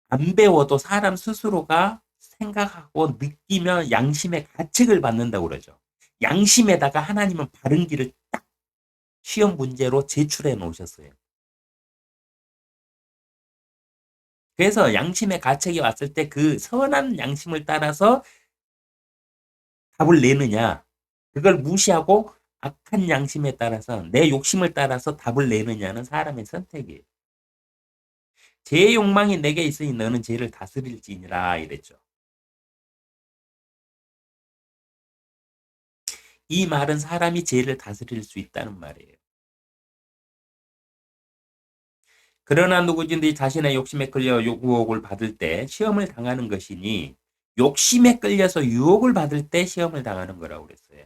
안 배워도 사람 스스로가 생각하고 느끼면 양심의 가책을 받는다고 그러죠. 양심에다가 하나님은 바른 길을 딱 시험 문제로 제출해 놓으셨어요. 그래서 양심의 가책이 왔을 때 그 선한 양심을 따라서 답을 내느냐, 그걸 무시하고 악한 양심에 따라서 내 욕심을 따라서 답을 내느냐는 사람의 선택이에요. 제 욕망이 내게 있으니 너는 죄를 다스릴지니라 이랬죠. 이 말은 사람이 죄를 다스릴 수 있다는 말이에요. 그러나 누구든지 자신의 욕심에 끌려 유혹을 받을 때 시험을 당하는 것이니 욕심에 끌려서 유혹을 받을 때 시험을 당하는 거라고 그랬어요.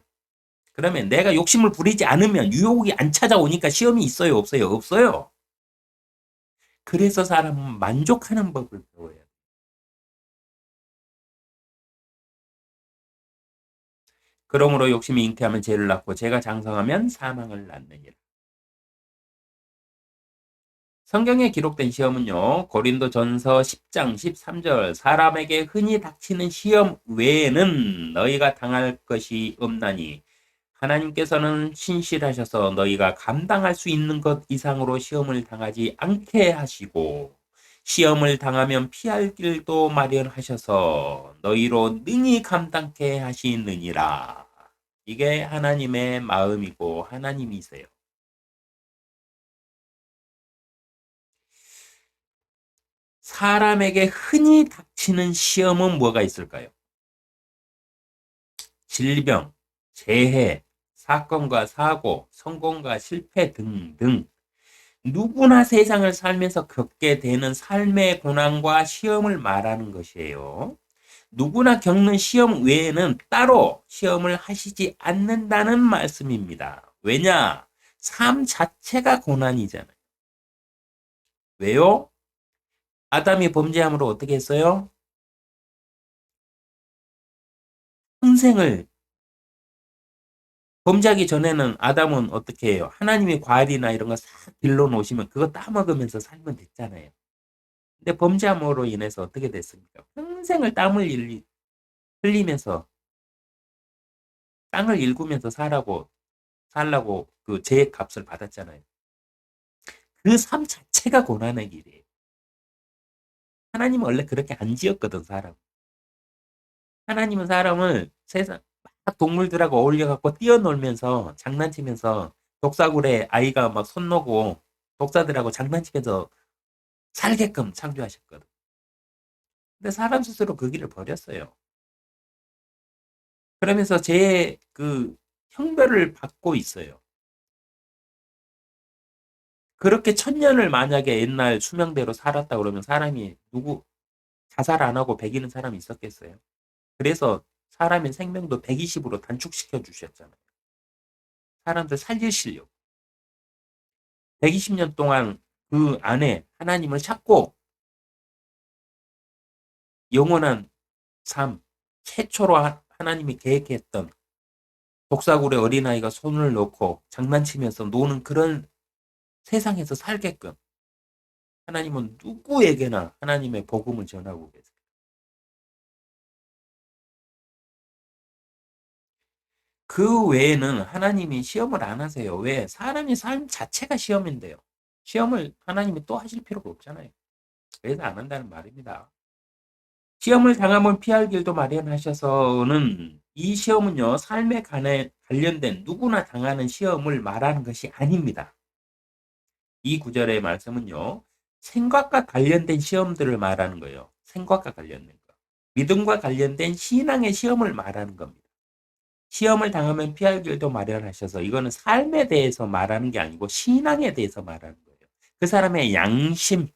그러면 내가 욕심을 부리지 않으면 유혹이 안 찾아오니까 시험이 있어요, 없어요? 없어요. 그래서 사람은 만족하는 법을 배워야 돼요. 그러므로 욕심이 잉태하면 죄를 낳고 죄가 장성하면 사망을 낳느니라. 성경에 기록된 시험은요, 고린도전서 10장 13절, 사람에게 흔히 닥치는 시험 외에는 너희가 당할 것이 없나니 하나님께서는 신실하셔서 너희가 감당할 수 있는 것 이상으로 시험을 당하지 않게 하시고 시험을 당하면 피할 길도 마련하셔서 너희로 능히 감당케 하시느니라. 이게 하나님의 마음이고 하나님이세요. 사람에게 흔히 닥치는 시험은 뭐가 있을까요? 질병, 재해, 사건과 사고, 성공과 실패 등등. 누구나 세상을 살면서 겪게 되는 삶의 고난과 시험을 말하는 것이에요. 누구나 겪는 시험 외에는 따로 시험을 하시지 않는다는 말씀입니다. 왜냐? 삶 자체가 고난이잖아요. 왜요? 아담이 범죄함으로 어떻게 했어요? 평생을 범죄하기 전에는 아담은 어떻게 해요? 하나님의 과일이나 이런 거 싹 길러 놓으시면 그거 따먹으면서 살면 됐잖아요. 근데 범죄함으로 인해서 어떻게 됐습니까? 평생을 땀을 흘리면서 땅을 일구면서 살라고 그 죄의 값을 받았잖아요. 그 삶 자체가 고난의 길이에요. 하나님은 원래 그렇게 안 지었거든, 사람. 하나님은 사람을 세상 막 동물들하고 어울려갖고 뛰어놀면서 장난치면서 독사굴에 아이가 막 손 놓고 독사들하고 장난치면서 살게끔 창조하셨거든. 근데 사람 스스로 그 길을 버렸어요. 그러면서 제 그 형벌을 받고 있어요. 그렇게 천년을 만약에 옛날 수명대로 살았다 그러면 사람이 누구 자살 안 하고 배기는 사람이 있었겠어요? 그래서 사람의 생명도 120으로 단축시켜 주셨잖아요. 사람들 살리시려고. 120년 동안 그 안에 하나님을 찾고 영원한 삶, 최초로 하나님이 계획했던 독사굴에 어린아이가 손을 놓고 장난치면서 노는 그런 세상에서 살게끔 하나님은 누구에게나 하나님의 복음을 전하고 계세요. 그 외에는 하나님이 시험을 안 하세요. 왜? 사람의 삶 자체가 시험인데요. 시험을 하나님이 또 하실 필요가 없잖아요. 그래서 안 한다는 말입니다. 시험을 당하면 피할 길도 마련하셔서는 이 시험은요, 삶에 관련된 누구나 당하는 시험을 말하는 것이 아닙니다. 이 구절의 말씀은요, 생각과 관련된 시험들을 말하는 거예요. 생각과 관련된 거. 믿음과 관련된 신앙의 시험을 말하는 겁니다. 시험을 당하면 피할 길도 마련하셔서 이거는 삶에 대해서 말하는 게 아니고 신앙에 대해서 말하는 거예요. 그 사람의 양심.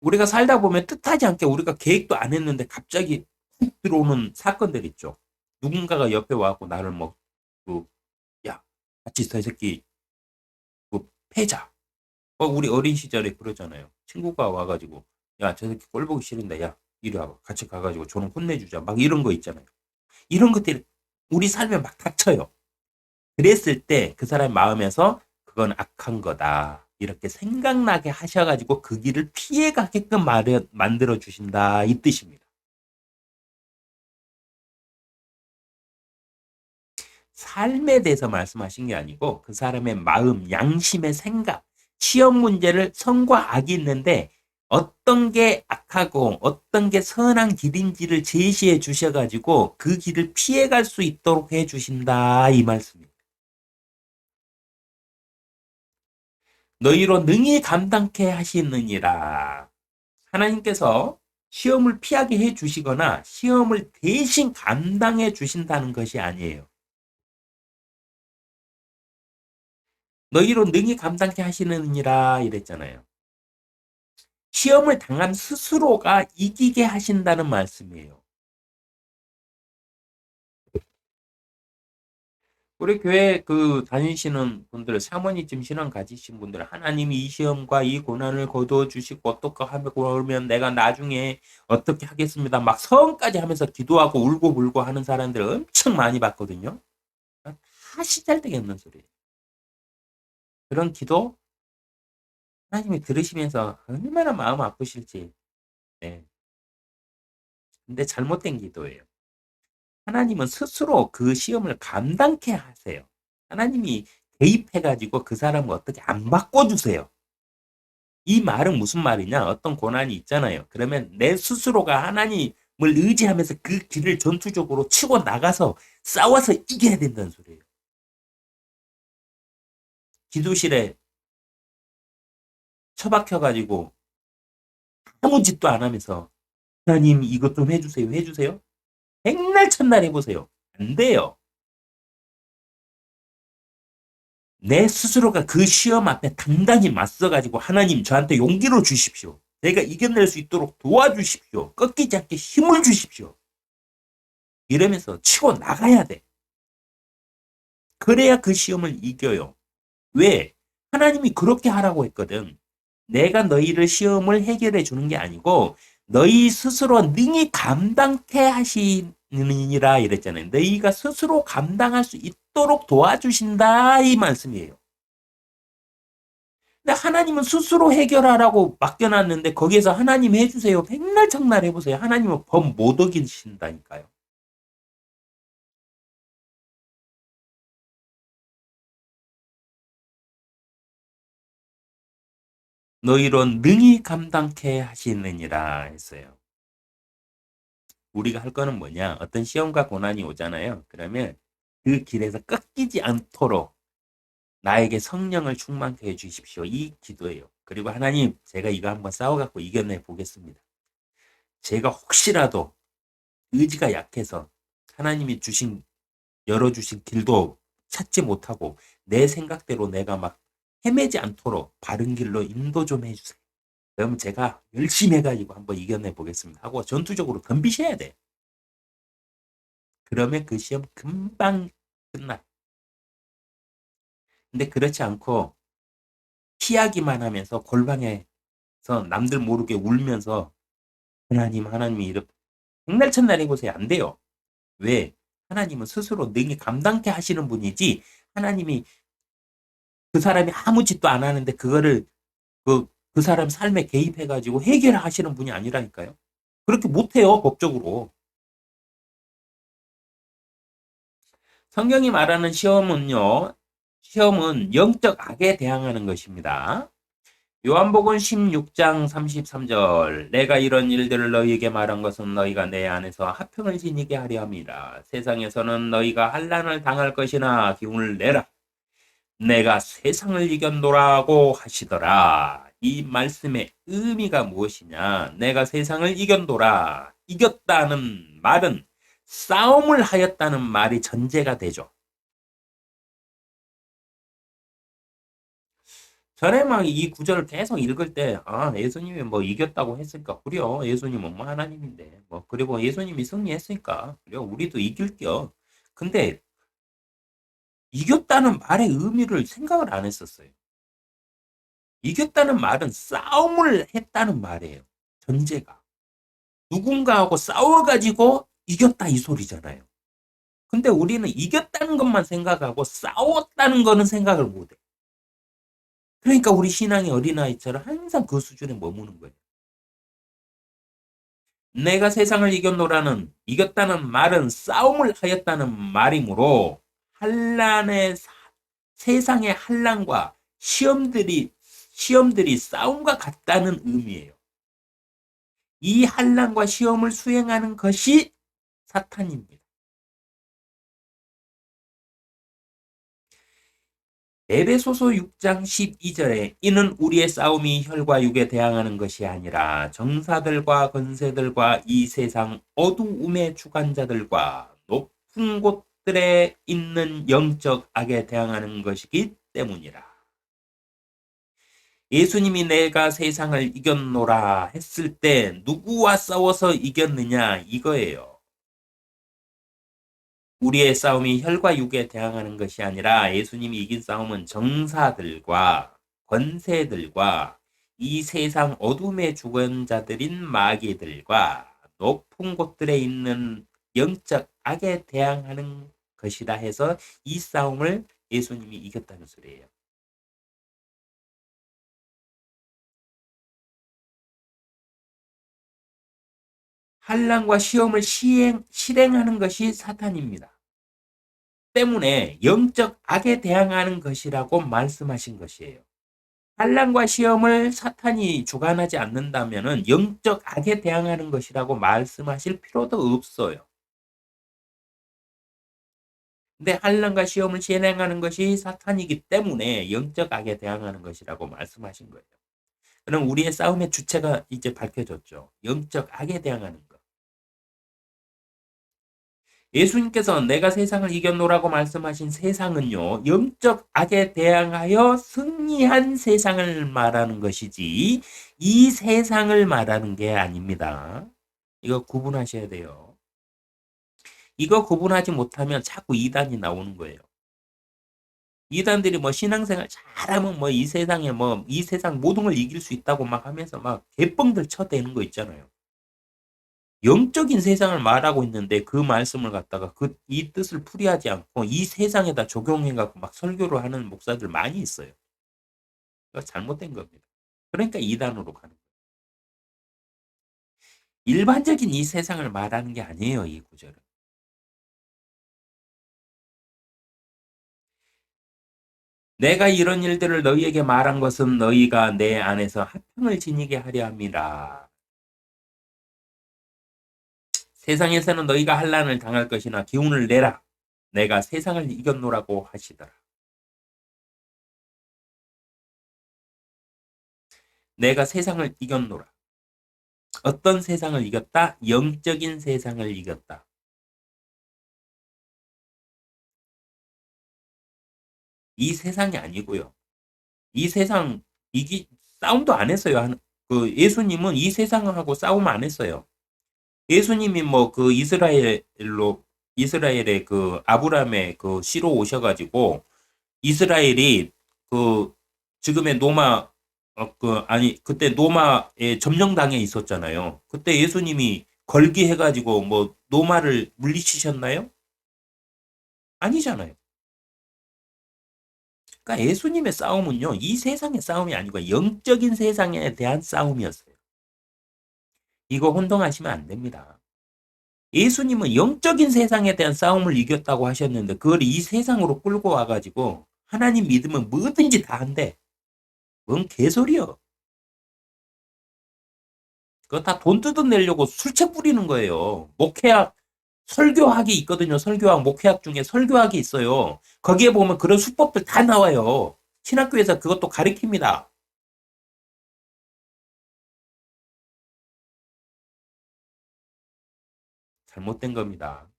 우리가 살다 보면 뜻하지 않게 우리가 계획도 안 했는데 갑자기 훅 들어오는 사건들 있죠. 누군가가 옆에 와갖고 나를 뭐, 그, 야, 같이 있어, 이 새끼. 그, 패자. 우리 어린 시절에 그러잖아요. 친구가 와가지고, 야, 저 새끼 꼴 보기 싫은데, 야, 이리 와봐. 같이 가가지고 저는 혼내주자. 막 이런 거 있잖아요. 이런 것들이 우리 삶에 막 닥쳐요. 그랬을 때 그 사람 마음에서 그건 악한 거다. 이렇게 생각나게 하셔가지고 그 길을 피해가게끔 만들어 주신다 이 뜻입니다. 삶에 대해서 말씀하신 게 아니고 그 사람의 마음, 양심의 생각, 시험 문제를 선과 악이 있는데 어떤 게 악하고 어떤 게 선한 길인지를 제시해 주셔가지고 그 길을 피해갈 수 있도록 해 주신다 이 말씀입니다. 너희로 능히 감당케 하시느니라. 하나님께서 시험을 피하게 해 주시거나 시험을 대신 감당해 주신다는 것이 아니에요. 너희로 능히 감당케 하시느니라 이랬잖아요. 시험을 당한 스스로가 이기게 하신다는 말씀이에요. 우리 교회 다니시는 분들, 사모님쯤 신앙 가지신 분들, 하나님이 이 시험과 이 고난을 거두어 주시고 어떻게 하면 그러면 내가 나중에 어떻게 하겠습니다. 막 서원까지 하면서 기도하고 울고 불고 하는 사람들 엄청 많이 봤거든요. 다 시잘데기 없는 소리예요. 그런 기도 하나님이 들으시면서 얼마나 마음 아프실지. 네. 근데 잘못된 기도예요. 하나님은 스스로 그 시험을 감당케 하세요. 하나님이 개입해가지고 그 사람을 어떻게 안 바꿔주세요. 이 말은 무슨 말이냐? 어떤 고난이 있잖아요. 그러면 내 스스로가 하나님을 의지하면서 그 길을 전투적으로 치고 나가서 싸워서 이겨야 된다는 소리예요. 기도실에 처박혀가지고 아무 짓도 안 하면서 하나님 이것 좀 해주세요. 해주세요. 백날 첫날 해보세요. 안 돼요. 내 스스로가 그 시험 앞에 당당히 맞서가지고 하나님 저한테 용기를 주십시오. 내가 이겨낼 수 있도록 도와주십시오. 꺾이지 않게 힘을 주십시오. 이러면서 치고 나가야 돼. 그래야 그 시험을 이겨요. 왜? 하나님이 그렇게 하라고 했거든. 내가 너희를 시험을 해결해 주는 게 아니고 너희 스스로 능히 감당케 하시느니라 이랬잖아요. 너희가 스스로 감당할 수 있도록 도와주신다 이 말씀이에요. 근데 하나님은 스스로 해결하라고 맡겨놨는데 거기에서 하나님 해주세요. 백날 청날 해보세요. 하나님은 법 못 어기신다니까요. 너희로 능히 감당케 하시느니라 했어요. 우리가 할 거는 뭐냐? 어떤 시험과 고난이 오잖아요. 그러면 그 길에서 꺾이지 않도록 나에게 성령을 충만케 해 주십시오. 이 기도예요. 그리고 하나님, 제가 이거 한번 싸워갖고 이겨내 보겠습니다. 제가 혹시라도 의지가 약해서 하나님이 열어주신 길도 찾지 못하고 내 생각대로 내가 막 헤매지 않도록 바른 길로 인도 좀 해주세요. 그러면 제가 열심히 해가지고 한번 이겨내 보겠습니다. 하고 전투적으로 덤비셔야 돼. 그러면 그 시험 금방 끝나. 근데 그렇지 않고 피하기만 하면서 골방에서 남들 모르게 울면서 하나님이 이렇게 백날 첫날 해보세요. 안 돼요. 왜? 하나님은 스스로 능히 감당케 하시는 분이지 하나님이 그 사람이 아무 짓도 안 하는데 그거를 그 사람 삶에 개입해가지고 해결하시는 분이 아니라니까요. 그렇게 못해요, 법적으로. 성경이 말하는 시험은 영적 악에 대항하는 것입니다. 요한복음 16장 33절 내가 이런 일들을 너희에게 말한 것은 너희가 내 안에서 화평을 지니게 하려 함이라. 세상에서는 너희가 환난을 당할 것이나 기운을 내라. 내가 세상을 이겼노라고 하시더라. 이 말씀의 의미가 무엇이냐? 내가 세상을 이겼노라. 이겼다는 말은 싸움을 하였다는 말이 전제가 되죠. 전에 막 이 구절을 계속 읽을 때, 예수님이 뭐 이겼다고 했으니까, 그래요. 예수님은 뭐 하나님인데, 뭐, 그리고 예수님이 승리했으니까, 그래요. 우리도 이길게요. 근데 이겼다는 말의 의미를 생각을 안 했었어요. 이겼다는 말은 싸움을 했다는 말이에요. 전제가. 누군가하고 싸워가지고 이겼다 이 소리잖아요. 근데 우리는 이겼다는 것만 생각하고 싸웠다는 거는 생각을 못 해. 그러니까 우리 신앙의 어린아이처럼 항상 그 수준에 머무는 거예요. 내가 세상을 이겼노라는 이겼다는 말은 싸움을 하였다는 말이므로 한란의 세상의 한란과 시험들이 싸움과 같다는 의미예요. 이 한란과 시험을 수행하는 것이 사탄입니다. 에베소서 6장 12절에 이는 우리의 싸움이 혈과 육에 대항하는 것이 아니라 정사들과 권세들과 이 세상 어두움의 주관자들과 높은 곳들에 있는 영적 악에 대항하는 것이기 때문이라. 예수님이 내가 세상을 이겼노라 했을 때 누구와 싸워서 이겼느냐 이거예요. 우리의 싸움이 혈과 육에 대항하는 것이 아니라 예수님이 이긴 싸움은 정사들과 권세들과 이 세상 어둠의 주권자들인 마귀들과 높은 곳들에 있는 영적 악에 대항하는 것이다 해서 이 싸움을 예수님이 이겼다는 소리예요. 환난과 시험을 실행하는 것이 사탄입니다. 때문에 영적 악에 대항하는 것이라고 말씀하신 것이에요. 환난과 시험을 사탄이 주관하지 않는다면 영적 악에 대항하는 것이라고 말씀하실 필요도 없어요. 근데 환난과 시험을 실행하는 것이 사탄이기 때문에 영적 악에 대항하는 것이라고 말씀하신 거예요. 그럼 우리의 싸움의 주체가 이제 밝혀졌죠. 영적 악에 대항하는 것. 예수님께서 내가 세상을 이겼노라고 말씀하신 세상은요, 영적 악에 대항하여 승리한 세상을 말하는 것이지, 이 세상을 말하는 게 아닙니다. 이거 구분하셔야 돼요. 이거 구분하지 못하면 자꾸 이단이 나오는 거예요. 이단들이 뭐 신앙생활 잘하면 뭐 이 세상에 뭐 이 세상 모든 걸 이길 수 있다고 막 하면서 막 개뻥들 쳐대는 거 있잖아요. 영적인 세상을 말하고 있는데 그 말씀을 갖다가 이 뜻을 풀이하지 않고 이 세상에다 적용해갖고 막 설교를 하는 목사들 많이 있어요. 그거 잘못된 겁니다. 그러니까 이단으로 가는 거예요. 일반적인 이 세상을 말하는 게 아니에요, 이 구절은. 내가 이런 일들을 너희에게 말한 것은 너희가 내 안에서 화평을 지니게 하려 함이라. 세상에서는 너희가 환난을 당할 것이나 기운을 내라. 내가 세상을 이겼노라고 하시더라. 내가 세상을 이겼노라. 어떤 세상을 이겼다? 영적인 세상을 이겼다. 이 세상이 아니고요. 이 세상 싸움도 안 했어요. 그 예수님은 이 세상하고 싸움 안 했어요. 예수님이 뭐 그 이스라엘의 그 아브라함의 그 시로 오셔가지고 이스라엘이 그 지금의 그때 노마에 점령당해 있었잖아요. 그때 예수님이 걸기 해가지고 뭐 노마를 물리치셨나요? 아니잖아요. 그러니까 예수님의 싸움은요, 이 세상의 싸움이 아니고 영적인 세상에 대한 싸움이었어요. 이거 혼동하시면 안 됩니다. 예수님은 영적인 세상에 대한 싸움을 이겼다고 하셨는데 그걸 이 세상으로 끌고 와가지고 하나님 믿으면 뭐든지 다 한대. 뭔 개소리여. 그거 다 돈 뜯어내려고 술책 부리는 거예요. 목회학, 설교학이 있거든요. 설교학, 목회학 중에 설교학이 있어요. 거기에 보면 그런 수법들 다 나와요. 신학교에서 그것도 가르칩니다. 잘못된 겁니다.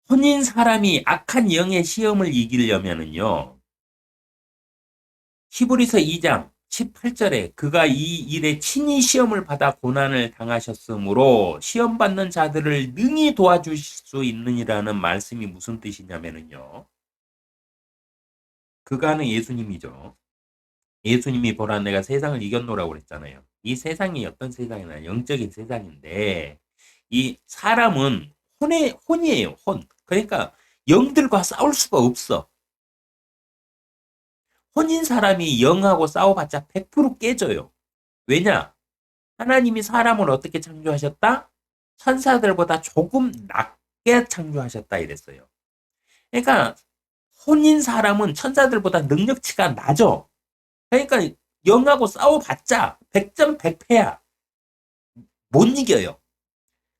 혼인 사람이 악한 영의 시험을 이기려면은요. 히브리서 2장 18절에 그가 이 일에 친히 시험을 받아 고난을 당하셨으므로 시험 받는 자들을 능히 도와주실 수 있느니라는 말씀이 무슨 뜻이냐면은요. 그가는 예수님이죠. 예수님이 보라 내가 세상을 이겼노라고 그랬잖아요. 이 세상이 어떤 세상이나 영적인 세상인데 이 사람은 혼이에요. 혼. 그러니까 영들과 싸울 수가 없어. 혼인 사람이 영하고 싸워봤자 100% 깨져요. 왜냐? 하나님이 사람을 어떻게 창조하셨다? 천사들보다 조금 낮게 창조하셨다 이랬어요. 그러니까 혼인 사람은 천사들보다 능력치가 낮아. 그러니까 영하고 싸워봤자 100점 100패야. 못 이겨요.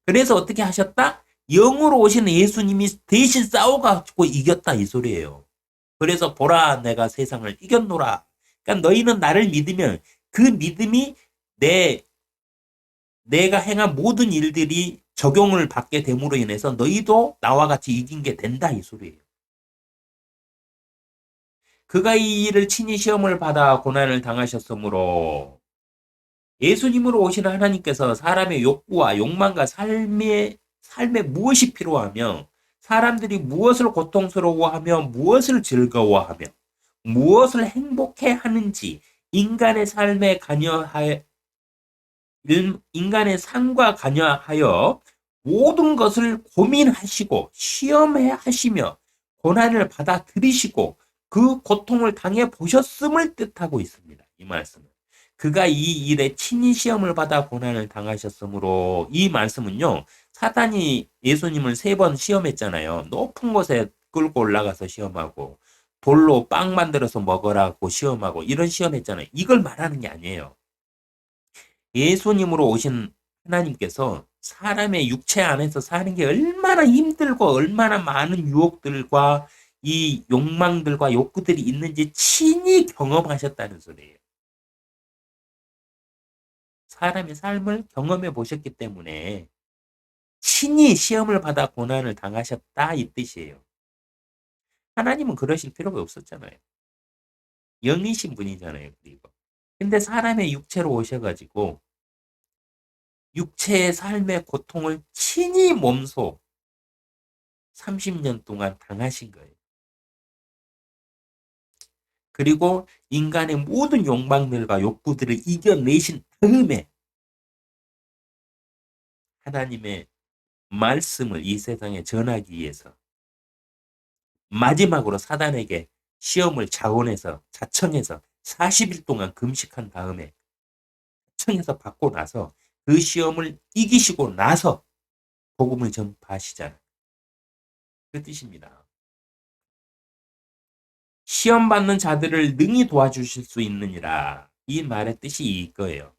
그래서 어떻게 하셨다? 영으로 오시는 예수님이 대신 싸워가지고 이겼다 이 소리예요. 그래서 보라 내가 세상을 이겼노라. 그러니까 너희는 나를 믿으면 그 믿음이 내가 행한 모든 일들이 적용을 받게 됨으로 인해서 너희도 나와 같이 이긴 게 된다 이 소리예요. 그가 이 일을 친히 시험을 받아 고난을 당하셨으므로 예수님으로 오시는 하나님께서 사람의 욕구와 욕망과 삶에 무엇이 필요하며 사람들이 무엇을 고통스러워하며 무엇을 즐거워하며 무엇을 행복해 하는지 인간의 삶에 관여하여 인간의 삶과 관여하여 모든 것을 고민하시고 시험해 하시며 고난을 받아들이시고 그 고통을 당해 보셨음을 뜻하고 있습니다. 이 말씀은. 그가 이 일에 친히 시험을 받아 고난을 당하셨으므로 이 말씀은요. 사단이 예수님을 3번 시험했잖아요. 높은 곳에 끌고 올라가서 시험하고 돌로 빵 만들어서 먹으라고 시험하고 이런 시험했잖아요. 이걸 말하는 게 아니에요. 예수님으로 오신 하나님께서 사람의 육체 안에서 사는 게 얼마나 힘들고 얼마나 많은 유혹들과 이 욕망들과 욕구들이 있는지 친히 경험하셨다는 소리예요. 사람의 삶을 경험해 보셨기 때문에 친히 시험을 받아 고난을 당하셨다 이 뜻이에요. 하나님은 그러실 필요가 없었잖아요. 영이신 분이잖아요. 그리고 근데 사람의 육체로 오셔가지고 육체의 삶의 고통을 친히 몸소 30년 동안 당하신 거예요. 그리고 인간의 모든 욕망들과 욕구들을 이겨내신 다음에 하나님의 말씀을 이 세상에 전하기 위해서 마지막으로 사단에게 시험을 자청해서 40일 동안 금식한 다음에 자청해서 받고 나서 그 시험을 이기시고 나서 복음을 전파하시잖아요. 그 뜻입니다. 시험 받는 자들을 능히 도와주실 수 있느니라. 이 말의 뜻이 이거예요.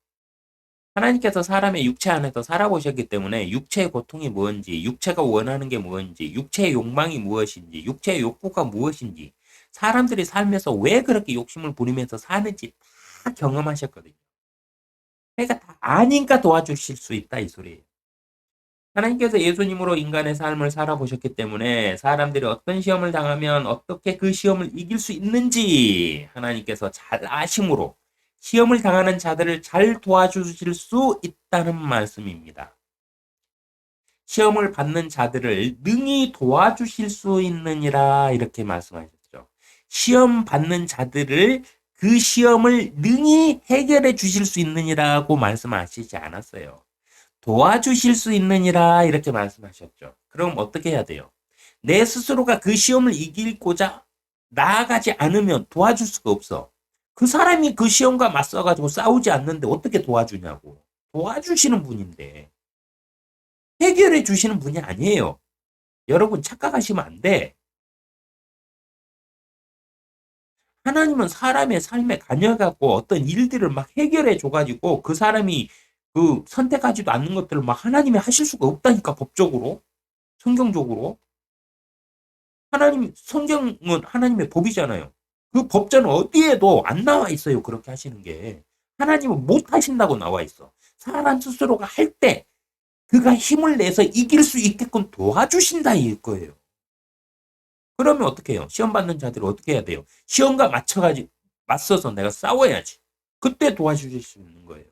하나님께서 사람의 육체 안에서 살아보셨기 때문에 육체의 고통이 무엇인지, 육체가 원하는 게 무엇인지, 육체의 욕망이 무엇인지, 육체의 욕구가 무엇인지, 사람들이 살면서 왜 그렇게 욕심을 부리면서 사는지 다 경험하셨거든요. 그러니까 다 아니까 도와주실 수 있다 이 소리예요. 하나님께서 예수님으로 인간의 삶을 살아보셨기 때문에 사람들이 어떤 시험을 당하면 어떻게 그 시험을 이길 수 있는지 하나님께서 잘 아심으로 시험을 당하는 자들을 잘 도와주실 수 있다는 말씀입니다. 시험을 받는 자들을 능히 도와주실 수 있느니라 이렇게 말씀하셨죠. 시험 받는 자들을 그 시험을 능히 해결해 주실 수 있느니라고 말씀하시지 않았어요. 도와주실 수 있느니라 이렇게 말씀하셨죠. 그럼 어떻게 해야 돼요? 내 스스로가 그 시험을 이기고자 나아가지 않으면 도와줄 수가 없어. 그 사람이 그 시험과 맞서가지고 싸우지 않는데 어떻게 도와주냐고. 도와주시는 분인데 해결해 주시는 분이 아니에요. 여러분 착각하시면 안 돼. 하나님은 사람의 삶에 관여해갖고 어떤 일들을 막 해결해 줘가지고 그 사람이 그 선택하지도 않는 것들을 막 하나님이 하실 수가 없다니까 법적으로. 성경적으로. 성경은 하나님의 법이잖아요. 그 법전은 어디에도 안 나와 있어요. 그렇게 하시는 게. 하나님은 못 하신다고 나와 있어. 사람 스스로가 할 때 그가 힘을 내서 이길 수 있게끔 도와주신다 일 거예요. 그러면 어떻게 해요? 시험 받는 자들은 어떻게 해야 돼요? 시험과 맞서서 내가 싸워야지. 그때 도와주실 수 있는 거예요.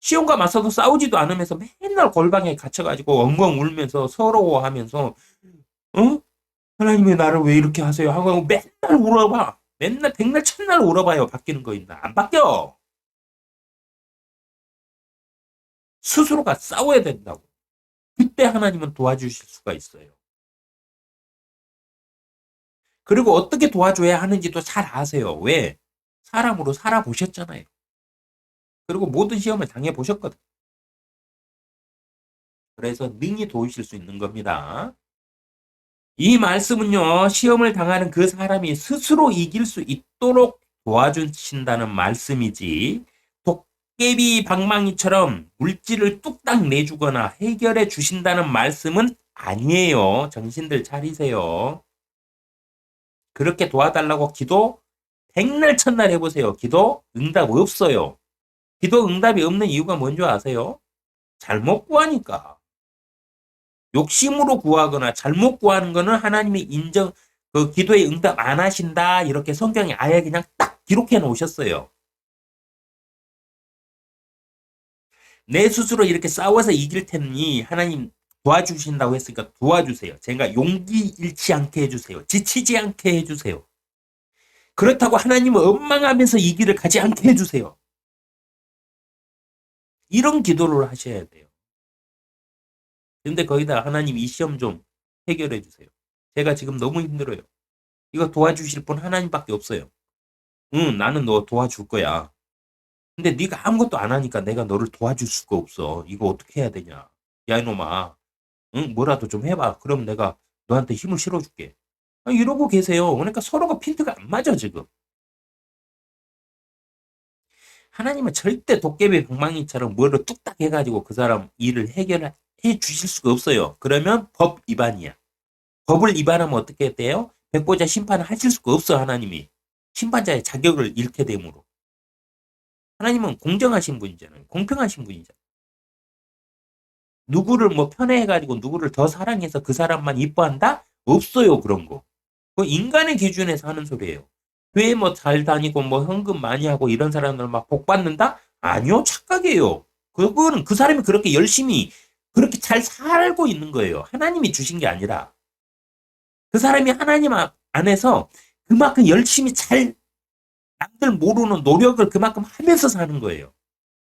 시험과 맞서서 싸우지도 않으면서 맨날 골방에 갇혀가지고 엉엉 울면서 서러워하면서 어? 하나님이 나를 왜 이렇게 하세요? 하고 맨날 울어봐. 맨날 백날 첫날 울어봐요. 바뀌는 거 있나? 안 바뀌어. 스스로가 싸워야 된다고. 그때 하나님은 도와주실 수가 있어요. 그리고 어떻게 도와줘야 하는지도 잘 아세요. 왜? 사람으로 살아보셨잖아요. 그리고 모든 시험을 당해보셨거든. 그래서 능히 도우실 수 있는 겁니다. 이 말씀은요, 시험을 당하는 그 사람이 스스로 이길 수 있도록 도와주신다는 말씀이지, 도깨비 방망이처럼 물질을 뚝딱 내주거나 해결해 주신다는 말씀은 아니에요. 정신들 차리세요. 그렇게 도와달라고 기도 백날 첫날 해보세요. 기도 응답 없어요. 기도 응답이 없는 이유가 뭔지 아세요? 잘못 구하니까. 욕심으로 구하거나 잘못 구하는 거는 하나님이 그 기도에 응답 안 하신다. 이렇게 성경에 아예 그냥 딱 기록해 놓으셨어요. 내 스스로 이렇게 싸워서 이길 테니 하나님 도와주신다고 했으니까 도와주세요. 제가 용기 잃지 않게 해주세요. 지치지 않게 해주세요. 그렇다고 하나님을 원망하면서 이 길을 가지 않게 해주세요. 이런 기도를 하셔야 돼요. 근데 거기다 하나님 이 시험 좀 해결해 주세요. 제가 지금 너무 힘들어요. 이거 도와주실 분 하나님밖에 없어요. 응, 나는 너 도와줄 거야. 근데 네가 아무것도 안 하니까 내가 너를 도와줄 수가 없어. 이거 어떻게 해야 되냐? 야 이놈아, 응, 뭐라도 좀 해봐. 그럼 내가 너한테 힘을 실어줄게. 이러고 계세요. 그러니까 서로가 핀트가 안 맞아 지금. 하나님은 절대 도깨비 방망이처럼 뭐를 뚝딱 해가지고 그 사람 일을 해결해 주실 수가 없어요. 그러면 법 위반이야. 법을 위반하면 어떻게 돼요? 백보자 심판을 하실 수가 없어 하나님이. 심판자의 자격을 잃게 되므로. 하나님은 공정하신 분이잖아요. 공평하신 분이잖아요. 누구를 뭐 편애해가지고 누구를 더 사랑해서 그 사람만 이뻐한다? 없어요 그런 거. 그 인간의 기준에서 하는 소리예요. 교회 뭐 잘 다니고 뭐 헌금 많이 하고 이런 사람들 막 복 받는다? 아니요, 착각이에요. 그거는 그 사람이 그렇게 열심히 그렇게 잘 살고 있는 거예요. 하나님이 주신 게 아니라 그 사람이 하나님 안에서 그만큼 열심히 잘 남들 모르는 노력을 그만큼 하면서 사는 거예요.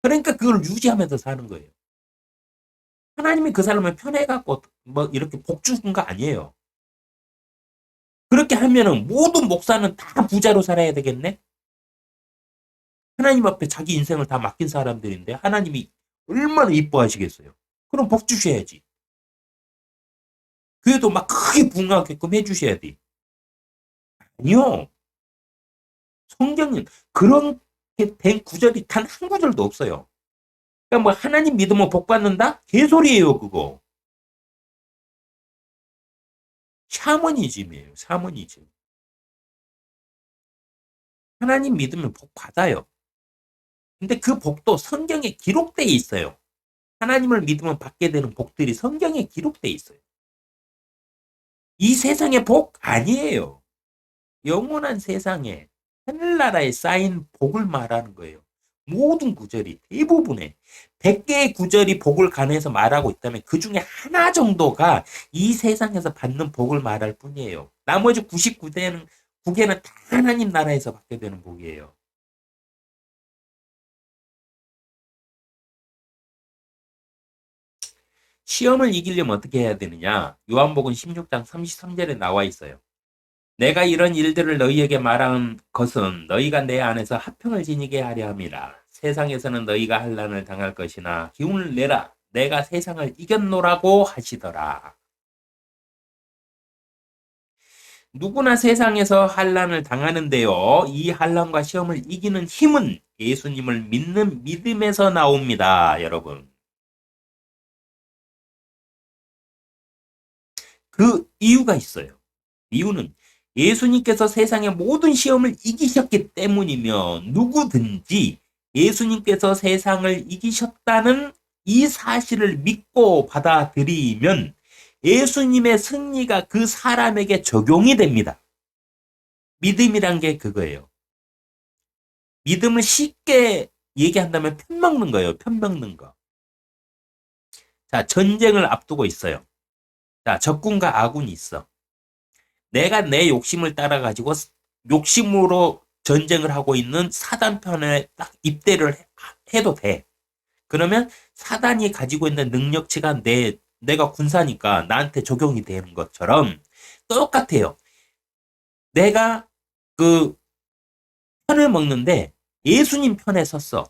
그러니까 그걸 유지하면서 사는 거예요. 하나님이 그 사람을 편해갖고 뭐 이렇게 복 주는 거 아니에요. 그렇게 하면은 모든 목사는 다 부자로 살아야 되겠네? 하나님 앞에 자기 인생을 다 맡긴 사람들인데 하나님이 얼마나 이뻐하시겠어요? 그럼 복 주셔야지. 그래도 막 크게 부응하게끔 해주셔야 돼. 아니요. 성경은 그렇게 된 구절이 단 한 구절도 없어요. 그러니까 뭐 하나님 믿으면 복 받는다? 개소리예요 그거. 샤머니즘이에요. 샤머니즘. 하나님 믿으면 복 받아요. 근데 그 복도 성경에 기록돼 있어요. 하나님을 믿으면 받게 되는 복들이 성경에 기록돼 있어요. 이 세상의 복 아니에요. 영원한 세상에 하늘나라에 쌓인 복을 말하는 거예요. 모든 구절이 대부분의 100개의 구절이 복을 관해서 말하고 있다면 그 중에 하나 정도가 이 세상에서 받는 복을 말할 뿐이에요. 나머지 99개는 다 하나님 나라에서 받게 되는 복이에요. 시험을 이기려면 어떻게 해야 되느냐? 요한복음 16장 33절에 나와 있어요. 내가 이런 일들을 너희에게 말한 것은 너희가 내 안에서 화평을 지니게 하려 함이라. 세상에서는 너희가 환난을 당할 것이나 기운을 내라. 내가 세상을 이겼노라고 하시더라. 누구나 세상에서 환난을 당하는데요. 이 환난과 시험을 이기는 힘은 예수님을 믿는 믿음에서 나옵니다, 여러분. 그 이유가 있어요. 이유는 예수님께서 세상의 모든 시험을 이기셨기 때문이며 누구든지 예수님께서 세상을 이기셨다는 이 사실을 믿고 받아들이면 예수님의 승리가 그 사람에게 적용이 됩니다. 믿음이란 게 그거예요. 믿음을 쉽게 얘기한다면 편먹는 거예요. 편먹는 거. 자, 전쟁을 앞두고 있어요. 자, 적군과 아군이 있어. 내가 내 욕심을 따라가지고 욕심으로 전쟁을 하고 있는 사단 편에 딱 입대를 해도 돼. 그러면 사단이 가지고 있는 능력치가 내가 군사니까 나한테 적용이 되는 것처럼 똑같아요. 내가 그 편을 먹는데 예수님 편에 섰어.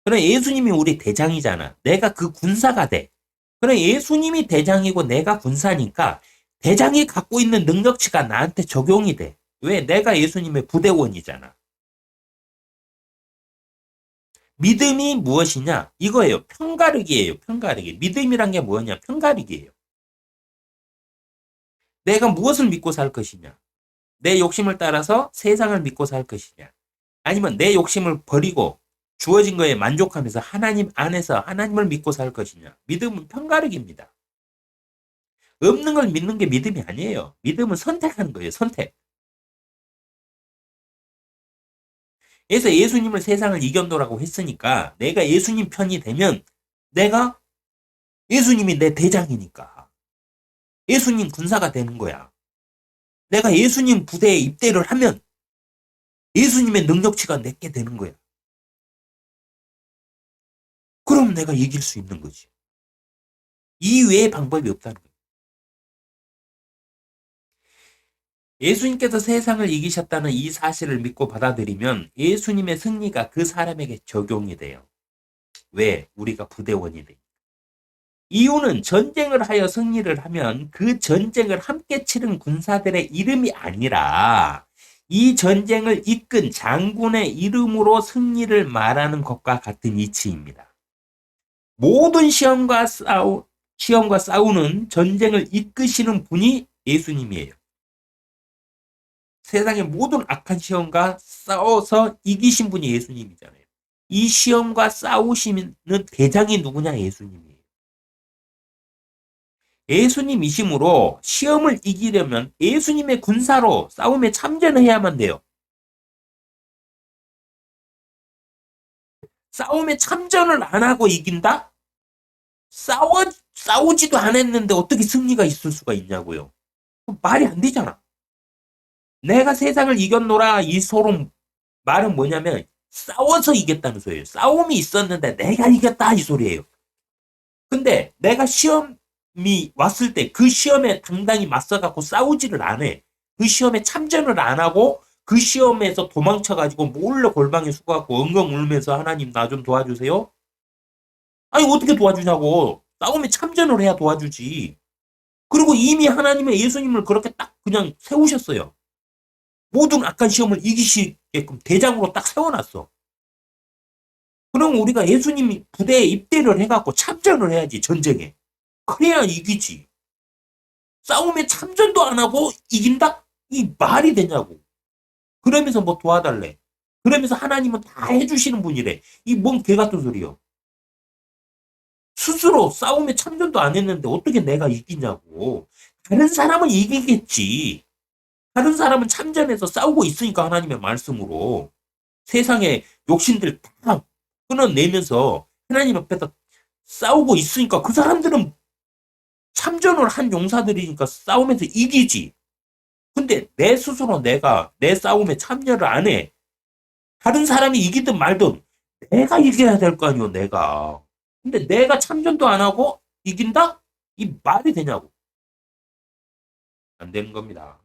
그럼 예수님이 우리 대장이잖아. 내가 그 군사가 돼. 그럼 예수님이 대장이고 내가 군사니까 대장이 갖고 있는 능력치가 나한테 적용이 돼. 왜? 내가 예수님의 부대원이잖아. 믿음이 무엇이냐? 이거예요. 편가르기예요. 편가르기. 믿음이란 게 뭐냐? 편가르기예요. 내가 무엇을 믿고 살 것이냐? 내 욕심을 따라서 세상을 믿고 살 것이냐? 아니면 내 욕심을 버리고 주어진 거에 만족하면서 하나님 안에서 하나님을 믿고 살 것이냐? 믿음은 편가르기입니다. 없는 걸 믿는 게 믿음이 아니에요. 믿음은 선택하는 거예요. 선택. 그래서 예수님을 세상을 이겨노라고 했으니까 내가 예수님 편이 되면 내가 예수님이 내 대장이니까 예수님 군사가 되는 거야. 내가 예수님 부대에 입대를 하면 예수님의 능력치가 내게 되는 거야. 그럼 내가 이길 수 있는 거지. 이 외의 방법이 없다는 거야. 예수님께서 세상을 이기셨다는 이 사실을 믿고 받아들이면 예수님의 승리가 그 사람에게 적용이 돼요. 왜? 우리가 부대원이 돼. 이유는 전쟁을 하여 승리를 하면 그 전쟁을 함께 치른 군사들의 이름이 아니라 이 전쟁을 이끈 장군의 이름으로 승리를 말하는 것과 같은 이치입니다. 모든 시험과 싸우는 전쟁을 이끄시는 분이 예수님이에요. 세상의 모든 악한 시험과 싸워서 이기신 분이 예수님이잖아요. 이 시험과 싸우시는 대장이 누구냐? 예수님이에요. 예수님이심으로 시험을 이기려면 예수님의 군사로 싸움에 참전해야만 돼요. 싸움에 참전을 안 하고 이긴다? 싸우지도 않았는데 어떻게 승리가 있을 수가 있냐고요. 말이 안 되잖아. 내가 세상을 이겼노라 이 소름 말은 뭐냐면 싸워서 이겼다는 소리예요. 싸움이 있었는데 내가 이겼다 이 소리예요. 근데 내가 시험이 왔을 때 그 시험에 당당히 맞서갖고 싸우지를 안 해. 그 시험에 참전을 안 하고 그 시험에서 도망쳐가지고 몰래 골방에 숙어갖고 엉엉 울면서 하나님 나 좀 도와주세요. 아니 어떻게 도와주냐고. 싸움에 참전을 해야 도와주지. 그리고 이미 하나님의 예수님을 그렇게 딱 그냥 세우셨어요. 모든 악한 시험을 이기시게끔 대장으로 딱 세워놨어. 그럼 우리가 예수님 부대에 입대를 해갖고 참전을 해야지, 전쟁에. 그래야 이기지. 싸움에 참전도 안 하고 이긴다? 이 말이 되냐고. 그러면서 뭐 도와달래. 그러면서 하나님은 다 해주시는 분이래. 이 뭔 개 같은 소리요. 스스로 싸움에 참전도 안 했는데 어떻게 내가 이기냐고. 다른 사람은 이기겠지. 다른 사람은 참전해서 싸우고 있으니까 하나님의 말씀으로. 세상에 욕심들 다 끊어내면서 하나님 앞에서 싸우고 있으니까 그 사람들은 참전을 한 용사들이니까 싸움에서 이기지. 근데 내 스스로 내가 내 싸움에 참여를 안 해. 다른 사람이 이기든 말든 내가 이겨야 될 거 아니오, 내가. 근데 내가 참전도 안 하고 이긴다? 이 말이 되냐고. 안 되는 겁니다.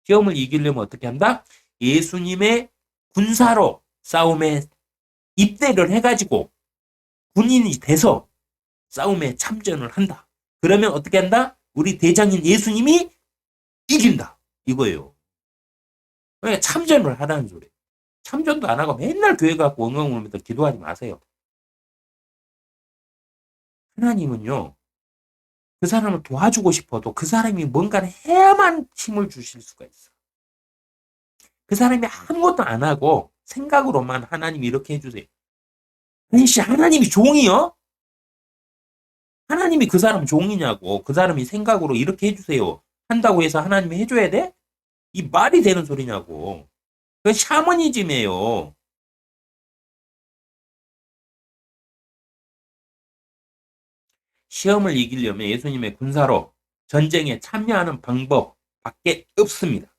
시험을 이기려면 어떻게 한다? 예수님의 군사로 싸움에 입대를 해가지고 군인이 돼서 싸움에 참전을 한다. 그러면 어떻게 한다? 우리 대장인 예수님이 이긴다. 이거예요. 그러니까 참전을 하라는 소리. 참전도 안 하고 맨날 교회 가고 엉엉 울면서 기도하지 마세요. 하나님은요, 그 사람을 도와주고 싶어도 그 사람이 뭔가를 해야만 힘을 주실 수가 있어. 그 사람이 아무것도 안 하고 생각으로만 하나님 이렇게 해주세요. 아니, 씨, 하나님이 종이요? 하나님이 그 사람 종이냐고. 그 사람이 생각으로 이렇게 해주세요. 한다고 해서 하나님이 해줘야 돼? 이 말이 되는 소리냐고. 그건 샤머니즘이에요. 시험을 이기려면 예수님의 군사로 전쟁에 참여하는 방법밖에 없습니다.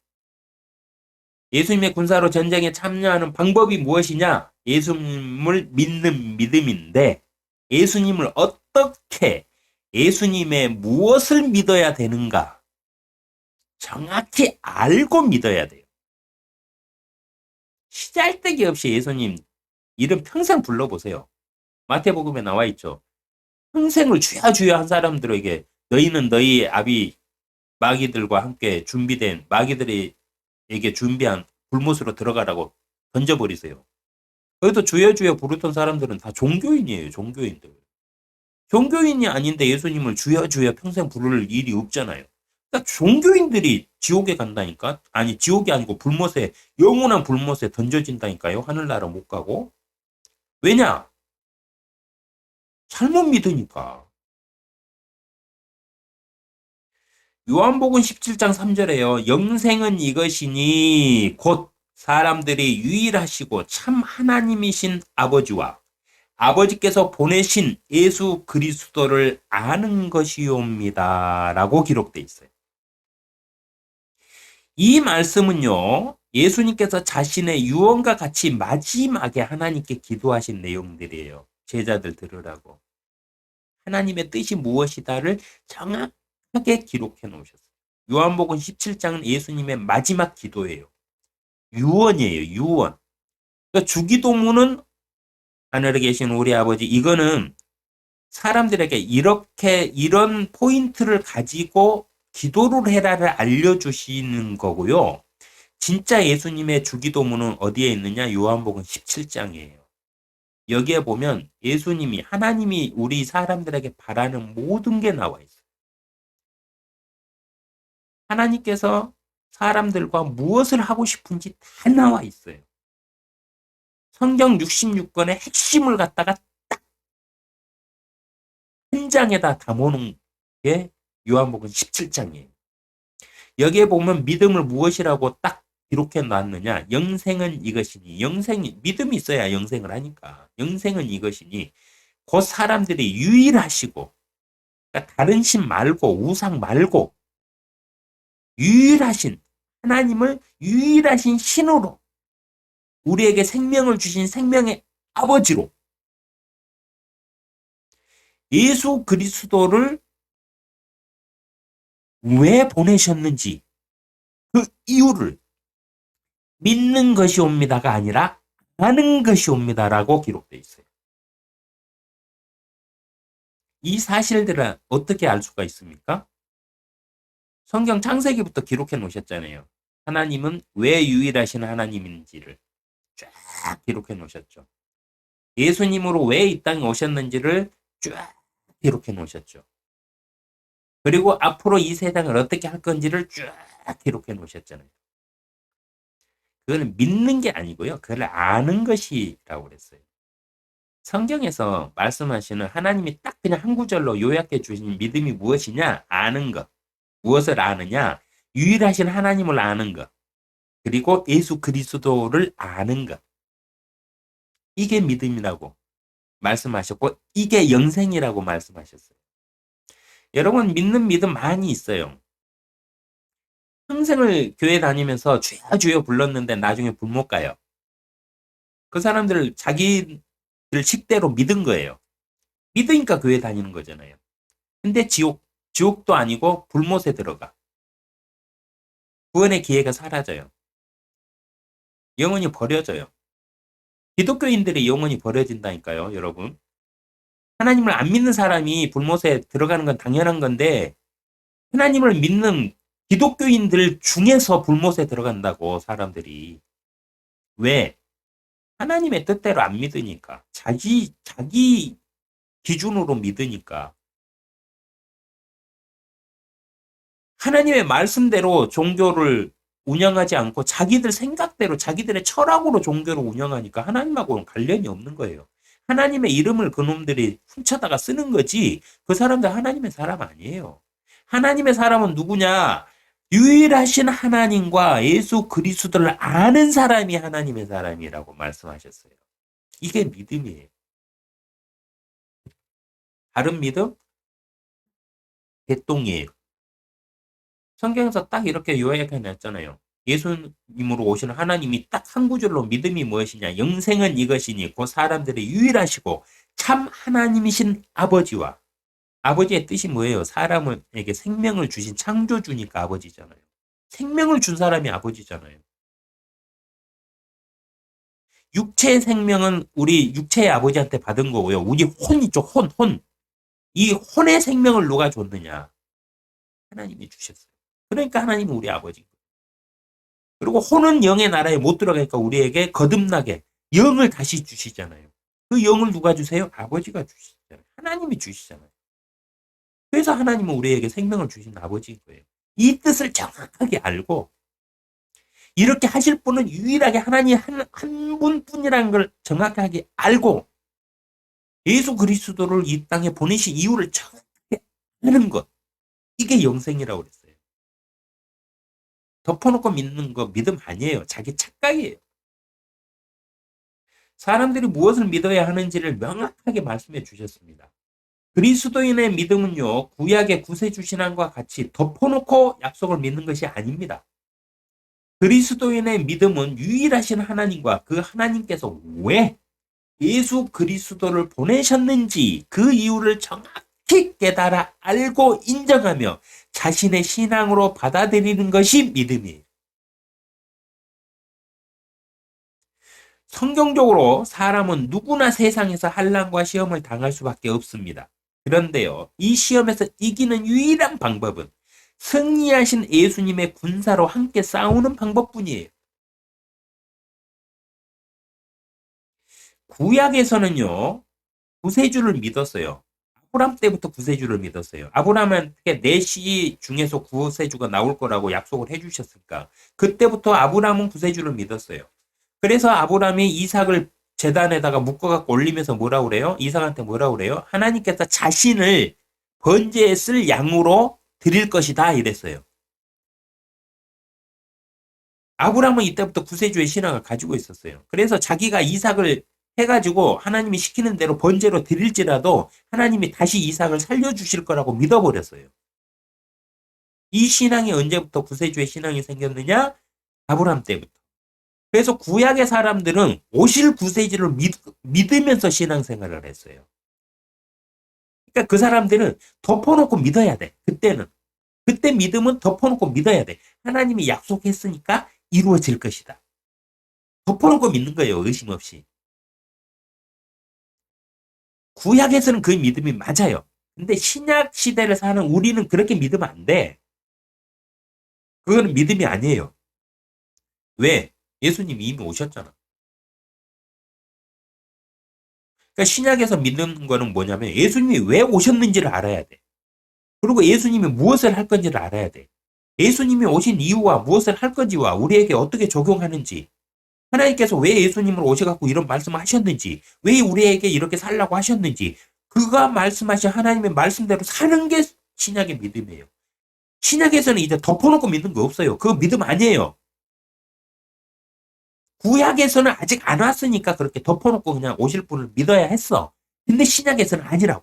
예수님의 군사로 전쟁에 참여하는 방법이 무엇이냐? 예수님을 믿는 믿음인데 예수님을 어떻게 예수님의 무엇을 믿어야 되는가? 정확히 알고 믿어야 돼요. 시잘데기 없이 예수님 이름 평생 불러보세요. 마태복음에 나와 있죠. 평생을 주야 주야 한 사람들에게 너희는 너희 아비 마귀들과 함께 준비된 마귀들에게 준비한 불못으로 들어가라고 던져버리세요. 거기서 주여 주여 부르던 사람들은 다 종교인이에요. 종교인들. 종교인이 아닌데 예수님을 주여 주여 평생 부를 일이 없잖아요. 그러니까 종교인들이 지옥에 간다니까? 아니 지옥이 아니고 불못에 영원한 불못에 던져진다니까요. 하늘나라 못 가고. 왜냐? 잘못 믿으니까. 요한복음 17장 3절에요. 영생은 이것이니 곧 사람들이 유일하시고 참 하나님이신 아버지와 아버지께서 보내신 예수 그리스도를 아는 것이옵니다. 라고 기록되어 있어요. 이 말씀은요. 예수님께서 자신의 유언과 같이 마지막에 하나님께 기도하신 내용들이에요. 제자들 들으라고. 하나님의 뜻이 무엇이다를 정확하게 기록해 놓으셨어요. 요한복음 17장은 예수님의 마지막 기도예요. 유언이에요. 유언. 그러니까 주기도문은 하늘에 계신 우리 아버지, 이거는 사람들에게 이런 포인트를 가지고 기도를 해라를 알려주시는 거고요. 진짜 예수님의 주기도문은 어디에 있느냐? 요한복음 17장이에요. 여기에 보면 예수님이, 하나님이 우리 사람들에게 바라는 모든 게 나와 있어요. 하나님께서 사람들과 무엇을 하고 싶은지 다 나와 있어요. 성경 66권의 핵심을 갖다가 딱 한 장에다 담아놓은 게 요한복음 17장이에요. 여기에 보면 믿음을 무엇이라고 딱 기록해 놨느냐? 영생은 이것이니. 믿음이 있어야 영생을 하니까. 영생은 이것이니 곧 사람들이 유일하시고, 그러니까 다른 신 말고 우상 말고 유일하신 하나님을 유일하신 신으로 우리에게 생명을 주신 생명의 아버지로 예수 그리스도를 왜 보내셨는지 그 이유를 믿는 것이 옵니다가 아니라 아는 것이 옵니다라고 기록되어 있어요. 이 사실들은 어떻게 알 수가 있습니까? 성경 창세기부터 기록해 놓으셨잖아요. 하나님은 왜 유일하신 하나님인지를 쫙 기록해 놓으셨죠. 예수님으로 왜 이 땅에 오셨는지를 쫙 기록해 놓으셨죠. 그리고 앞으로 이 세상을 어떻게 할 건지를 쫙 기록해 놓으셨잖아요. 그거는 믿는 게 아니고요. 그걸 아는 것이라고 그랬어요. 성경에서 말씀하시는 하나님이 딱 그냥 한 구절로 요약해 주신 믿음이 무엇이냐? 아는 것. 무엇을 아느냐? 유일하신 하나님을 아는 것. 그리고 예수 그리스도를 아는 것. 이게 믿음이라고 말씀하셨고 이게 영생이라고 말씀하셨어요. 여러분 믿는 믿음 많이 있어요. 평생을 교회 다니면서 주여 주여 불렀는데 나중에 불 못 가요. 그 사람들을 자기들 식대로 믿은 거예요. 믿으니까 교회 다니는 거잖아요. 근데 지옥도 아니고 불못에 들어가. 구원의 기회가 사라져요. 영혼이 버려져요. 기독교인들의 영혼이 버려진다니까요, 여러분. 하나님을 안 믿는 사람이 불못에 들어가는 건 당연한 건데 하나님을 믿는 기독교인들 중에서 불못에 들어간다고 사람들이. 왜? 하나님의 뜻대로 안 믿으니까. 자기 기준으로 믿으니까. 하나님의 말씀대로 종교를 운영하지 않고 자기들 생각대로 자기들의 철학으로 종교를 운영하니까 하나님하고는 관련이 없는 거예요. 하나님의 이름을 그놈들이 훔쳐다가 쓰는 거지 그 사람들 하나님의 사람 아니에요. 하나님의 사람은 누구냐? 유일하신 하나님과 예수 그리스도를 아는 사람이 하나님의 사람이라고 말씀하셨어요. 이게 믿음이에요. 다른 믿음? 개똥이에요. 성경에서 딱 이렇게 요약해 놨잖아요. 예수님으로 오시는 하나님이 딱 한 구절로 믿음이 무엇이냐? 영생은 이것이니 곧 사람들이 유일하시고 참 하나님이신 아버지와 아버지의 뜻이 뭐예요? 사람에게 생명을 주신 창조주니까 아버지잖아요. 생명을 준 사람이 아버지잖아요. 육체의 생명은 우리 육체의 아버지한테 받은 거고요. 우리 혼 있죠, 혼. 이 혼의 생명을 누가 줬느냐? 하나님이 주셨어요. 그러니까 하나님은 우리 아버지. 그리고 혼은 영의 나라에 못 들어가니까 우리에게 거듭나게 영을 다시 주시잖아요. 그 영을 누가 주세요? 아버지가 주시잖아요. 하나님이 주시잖아요. 그래서 하나님은 우리에게 생명을 주신 아버지인 거예요. 이 뜻을 정확하게 알고 이렇게 하실 분은 유일하게 하나님 한 분뿐이라는 걸 정확하게 알고 예수 그리스도를 이 땅에 보내신 이유를 정확하게 아는 것. 이게 영생이라고 그랬어요. 덮어놓고 믿는 거 믿음 아니에요. 자기 착각이에요. 사람들이 무엇을 믿어야 하는지를 명확하게 말씀해 주셨습니다. 그리스도인의 믿음은요, 구약의 구세주 신앙과 같이 덮어놓고 약속을 믿는 것이 아닙니다. 그리스도인의 믿음은 유일하신 하나님과 그 하나님께서 왜 예수 그리스도를 보내셨는지 그 이유를 정확히 깨달아 알고 인정하며 자신의 신앙으로 받아들이는 것이 믿음이에요. 성경적으로 사람은 누구나 세상에서 환난과 시험을 당할 수밖에 없습니다. 그런데요, 이 시험에서 이기는 유일한 방법은 승리하신 예수님의 군사로 함께 싸우는 방법뿐이에요. 구약에서는요, 구세주를 믿었어요. 아브람 때부터 구세주를 믿었어요. 아브람한테 내 씨 중에서 구세주가 나올 거라고 약속을 해주셨으니까 그때부터 아브람은 구세주를 믿었어요. 그래서 아브람이 이삭을 제단에다가 묶어갖고 올리면서 뭐라 그래요? 이삭한테 뭐라 그래요? 하나님께서 자신을 번제에 쓸 양으로 드릴 것이다 이랬어요. 아브람은 이때부터 구세주의 신앙을 가지고 있었어요. 그래서 자기가 이삭을 해가지고 하나님이 시키는 대로 번제로 드릴지라도 하나님이 다시 이삭을 살려주실 거라고 믿어버렸어요. 이 신앙이 언제부터 구세주의 신앙이 생겼느냐? 아브람 때부터. 그래서 구약의 사람들은 오실 구세주를 믿으면서 신앙생활을 했어요. 그러니까 그 사람들은 덮어놓고 믿어야 돼. 그때는. 그때 믿음은 덮어놓고 믿어야 돼. 하나님이 약속했으니까 이루어질 것이다. 덮어놓고 믿는 거예요. 의심 없이. 구약에서는 그 믿음이 맞아요. 근데 신약 시대를 사는 우리는 그렇게 믿으면 안 돼. 그거는 믿음이 아니에요. 왜? 예수님이 이미 오셨잖아. 그러니까 신약에서 믿는 거는 뭐냐면 예수님이 왜 오셨는지를 알아야 돼. 그리고 예수님이 무엇을 할 건지를 알아야 돼. 예수님이 오신 이유와 무엇을 할 건지와 우리에게 어떻게 적용하는지, 하나님께서 왜 예수님을 오셔갖고 이런 말씀을 하셨는지, 왜 우리에게 이렇게 살라고 하셨는지, 그가 말씀하신 하나님의 말씀대로 사는 게 신약의 믿음이에요. 신약에서는 이제 덮어놓고 믿는 거 없어요. 그거 믿음 아니에요. 구약에서는 아직 안 왔으니까 그렇게 덮어놓고 그냥 오실 분을 믿어야 했어. 근데 신약에서는 아니라고.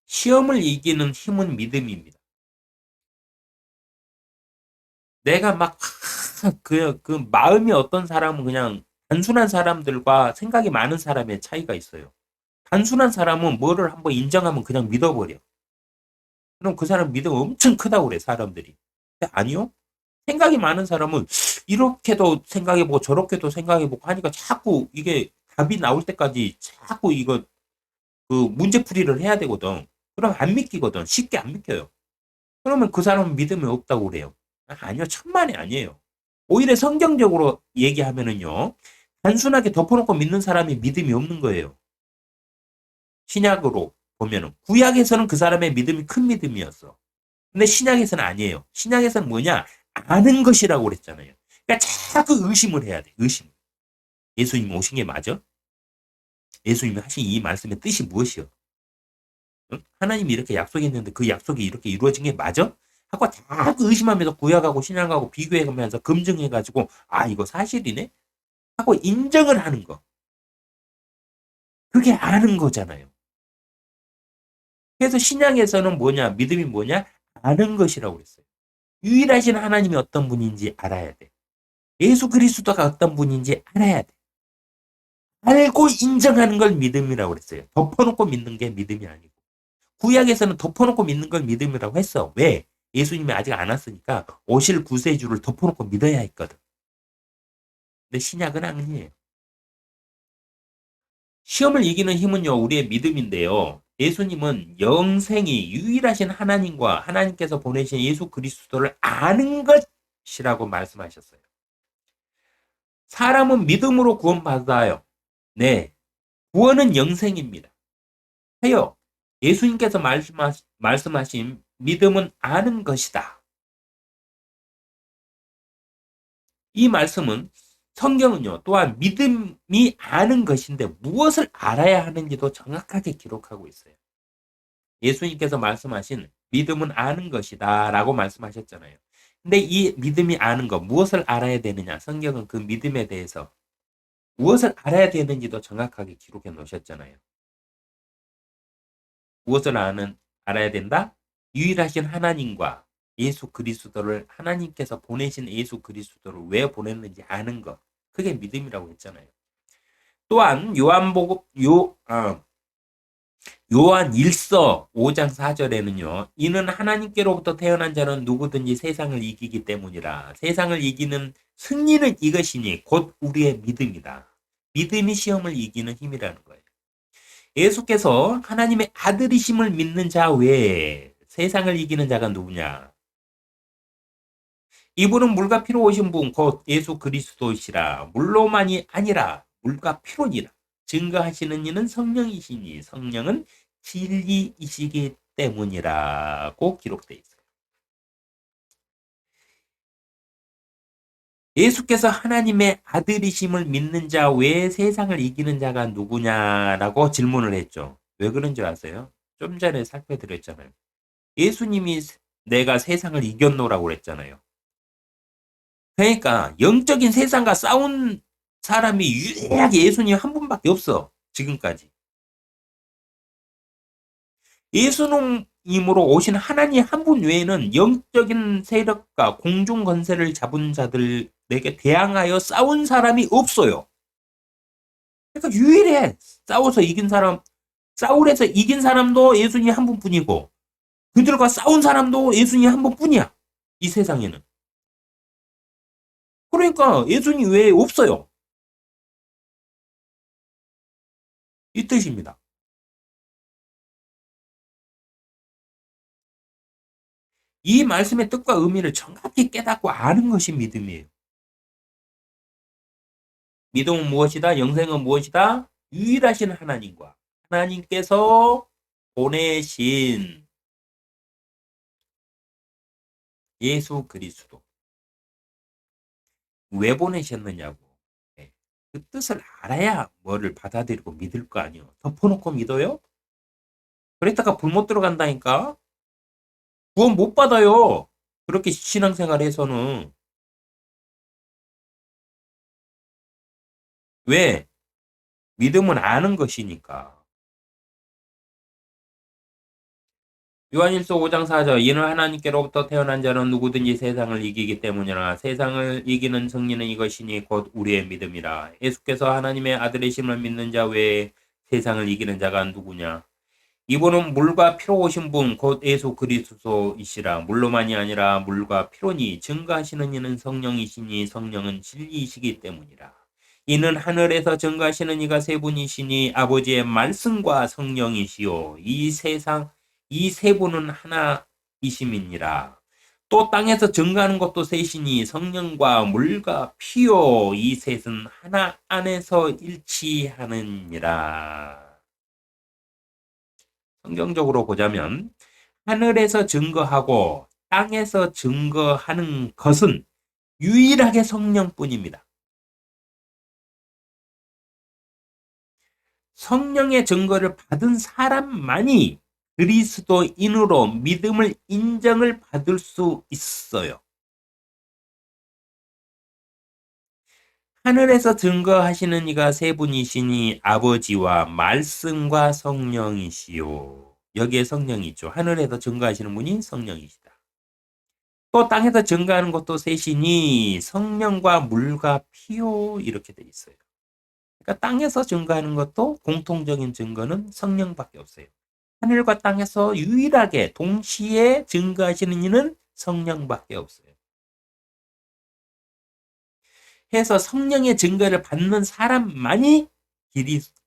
시험을 이기는 힘은 믿음입니다. 내가 막, 그 마음이 어떤 사람은 그냥 단순한 사람들과 생각이 많은 사람의 차이가 있어요. 단순한 사람은 뭐를 한번 인정하면 그냥 믿어버려. 그럼 그 사람 믿음 엄청 크다고 그래, 사람들이. 근데 아니요. 생각이 많은 사람은 이렇게도 생각해보고 저렇게도 생각해보고 하니까 자꾸 이게 답이 나올 때까지 자꾸 이거 그 문제풀이를 해야 되거든. 그럼 안 믿기거든. 쉽게 안 믿겨요. 그러면 그 사람은 믿음이 없다고 그래요. 아니요. 천만이 아니에요. 오히려 성경적으로 얘기하면은요. 단순하게 덮어놓고 믿는 사람이 믿음이 없는 거예요. 신약으로 보면은. 구약에서는 그 사람의 믿음이 큰 믿음이었어. 근데 신약에서는 아니에요. 신약에서는 뭐냐? 아는 것이라고 그랬잖아요. 그러니까 자꾸 의심을 해야 돼. 의심. 예수님이 오신 게 맞아? 예수님이 하신 이 말씀의 뜻이 무엇이요? 응? 하나님이 이렇게 약속했는데 그 약속이 이렇게 이루어진 게 맞아? 하고 자꾸 의심하면서 구약하고 신약하고 비교해가면서 검증해가지고 아 이거 사실이네? 하고 인정을 하는 거. 그게 아는 거잖아요. 그래서 신약에서는 뭐냐? 믿음이 뭐냐? 아는 것이라고 그랬어요. 유일하신 하나님이 어떤 분인지 알아야 돼. 예수 그리스도가 어떤 분인지 알아야 돼. 알고 인정하는 걸 믿음이라고 그랬어요. 덮어놓고 믿는 게 믿음이 아니고. 구약에서는 덮어놓고 믿는 걸 믿음이라고 했어. 왜? 예수님이 아직 안 왔으니까 오실 구세주를 덮어놓고 믿어야 했거든. 근데 신약은 아니에요. 시험을 이기는 힘은요, 우리의 믿음인데요. 예수님은 영생이 유일하신 하나님과 하나님께서 보내신 예수 그리스도를 아는 것이라고 말씀하셨어요. 사람은 믿음으로 구원받아요. 네. 구원은 영생입니다. 하여 예수님께서 말씀하신 믿음은 아는 것이다. 이 말씀은 성경은요, 또한 믿음이 아는 것인데 무엇을 알아야 하는지도 정확하게 기록하고 있어요. 예수님께서 말씀하신 믿음은 아는 것이다 라고 말씀하셨잖아요. 근데 이 믿음이 아는 것, 무엇을 알아야 되느냐? 성경은 그 믿음에 대해서 무엇을 알아야 되는지도 정확하게 기록해 놓으셨잖아요. 무엇을 알아야 된다? 유일하신 하나님과 예수 그리스도를, 하나님께서 보내신 예수 그리스도를 왜 보냈는지 아는 것. 그게 믿음이라고 했잖아요. 또한 요한 1서 5장 4절에는요. 이는 하나님께로부터 태어난 자는 누구든지 세상을 이기기 때문이라. 세상을 이기는 승리는 이것이니 곧 우리의 믿음이다. 믿음이 시험을 이기는 힘이라는 거예요. 예수께서 하나님의 아들이심을 믿는 자 외에 세상을 이기는 자가 누구냐? 이분은 물과 피로 오신 분 곧 예수 그리스도시라. 물로만이 아니라 물과 피로니라. 증거하시는 이는 성령이시니 성령은 진리이시기 때문이라고 기록되어 있어요. 예수께서 하나님의 아들이심을 믿는 자 외에 세상을 이기는 자가 누구냐라고 질문을 했죠. 왜 그런 줄 아세요? 좀 전에 살펴드렸잖아요. 예수님이 내가 세상을 이겼노라고 그랬잖아요. 그러니까 영적인 세상과 싸운 사람이 유일하게 예수님 한 분밖에 없어. 지금까지. 예수님으로 오신 하나님 한 분 외에는 영적인 세력과 공중 권세를 잡은 자들에게 대항하여 싸운 사람이 없어요. 그러니까 유일해. 싸울에서 이긴 사람도 예수님 한 분뿐이고 그들과 싸운 사람도 예수님 한 분뿐이야. 이 세상에는. 그러니까 예수님 외에 없어요. 이 뜻입니다. 이 말씀의 뜻과 의미를 정확히 깨닫고 아는 것이 믿음이에요. 믿음은 무엇이다? 영생은 무엇이다? 유일하신 하나님과 하나님께서 보내신 예수 그리스도. 왜 보내셨느냐고. 네. 그 뜻을 알아야 뭐를 받아들이고 믿을 거 아니에요. 덮어놓고 믿어요? 그랬다가 불 못 들어간다니까? 구원 못 받아요. 그렇게 신앙생활 해서는. 왜? 믿음은 아는 것이니까. 요한일서 5장 4절 이는 하나님께로부터 태어난 자는 누구든지 세상을 이기기 때문이라. 세상을 이기는 승리는 이것이니 곧 우리의 믿음이라. 예수께서 하나님의 아들이심을 믿는 자 외에 세상을 이기는 자가 누구냐? 이분은 물과 피로 오신 분 곧 예수 그리스도이시라. 물로만이 아니라 물과 피로니 증거하시는 이는 성령이시니 성령은 진리이시기 때문이라. 이는 하늘에서 증거하시는 이가 세 분이시니 아버지의 말씀과 성령이시요 이 세 분은 하나이심이니라. 또 땅에서 증거하는 것도 셋이니 성령과 물과 피요 이 셋은 하나 안에서 일치하느니라. 성경적으로 보자면 하늘에서 증거하고 땅에서 증거하는 것은 유일하게 성령뿐입니다. 성령의 증거를 받은 사람만이 그리스도인으로 믿음을 인정을 받을 수 있어요. 하늘에서 증거하시는 이가 세 분이시니 아버지와 말씀과 성령이시요. 여기에 성령이 있죠. 하늘에서 증거하시는 분이 성령이시다. 또 땅에서 증거하는 것도 셋이니 성령과 물과 피요 이렇게 돼 있어요. 그러니까 땅에서 증거하는 것도 공통적인 증거는 성령밖에 없어요. 하늘과 땅에서 유일하게 동시에 증거하시는 이는 성령밖에 없어요. 해서 성령의 증거를 받는 사람만이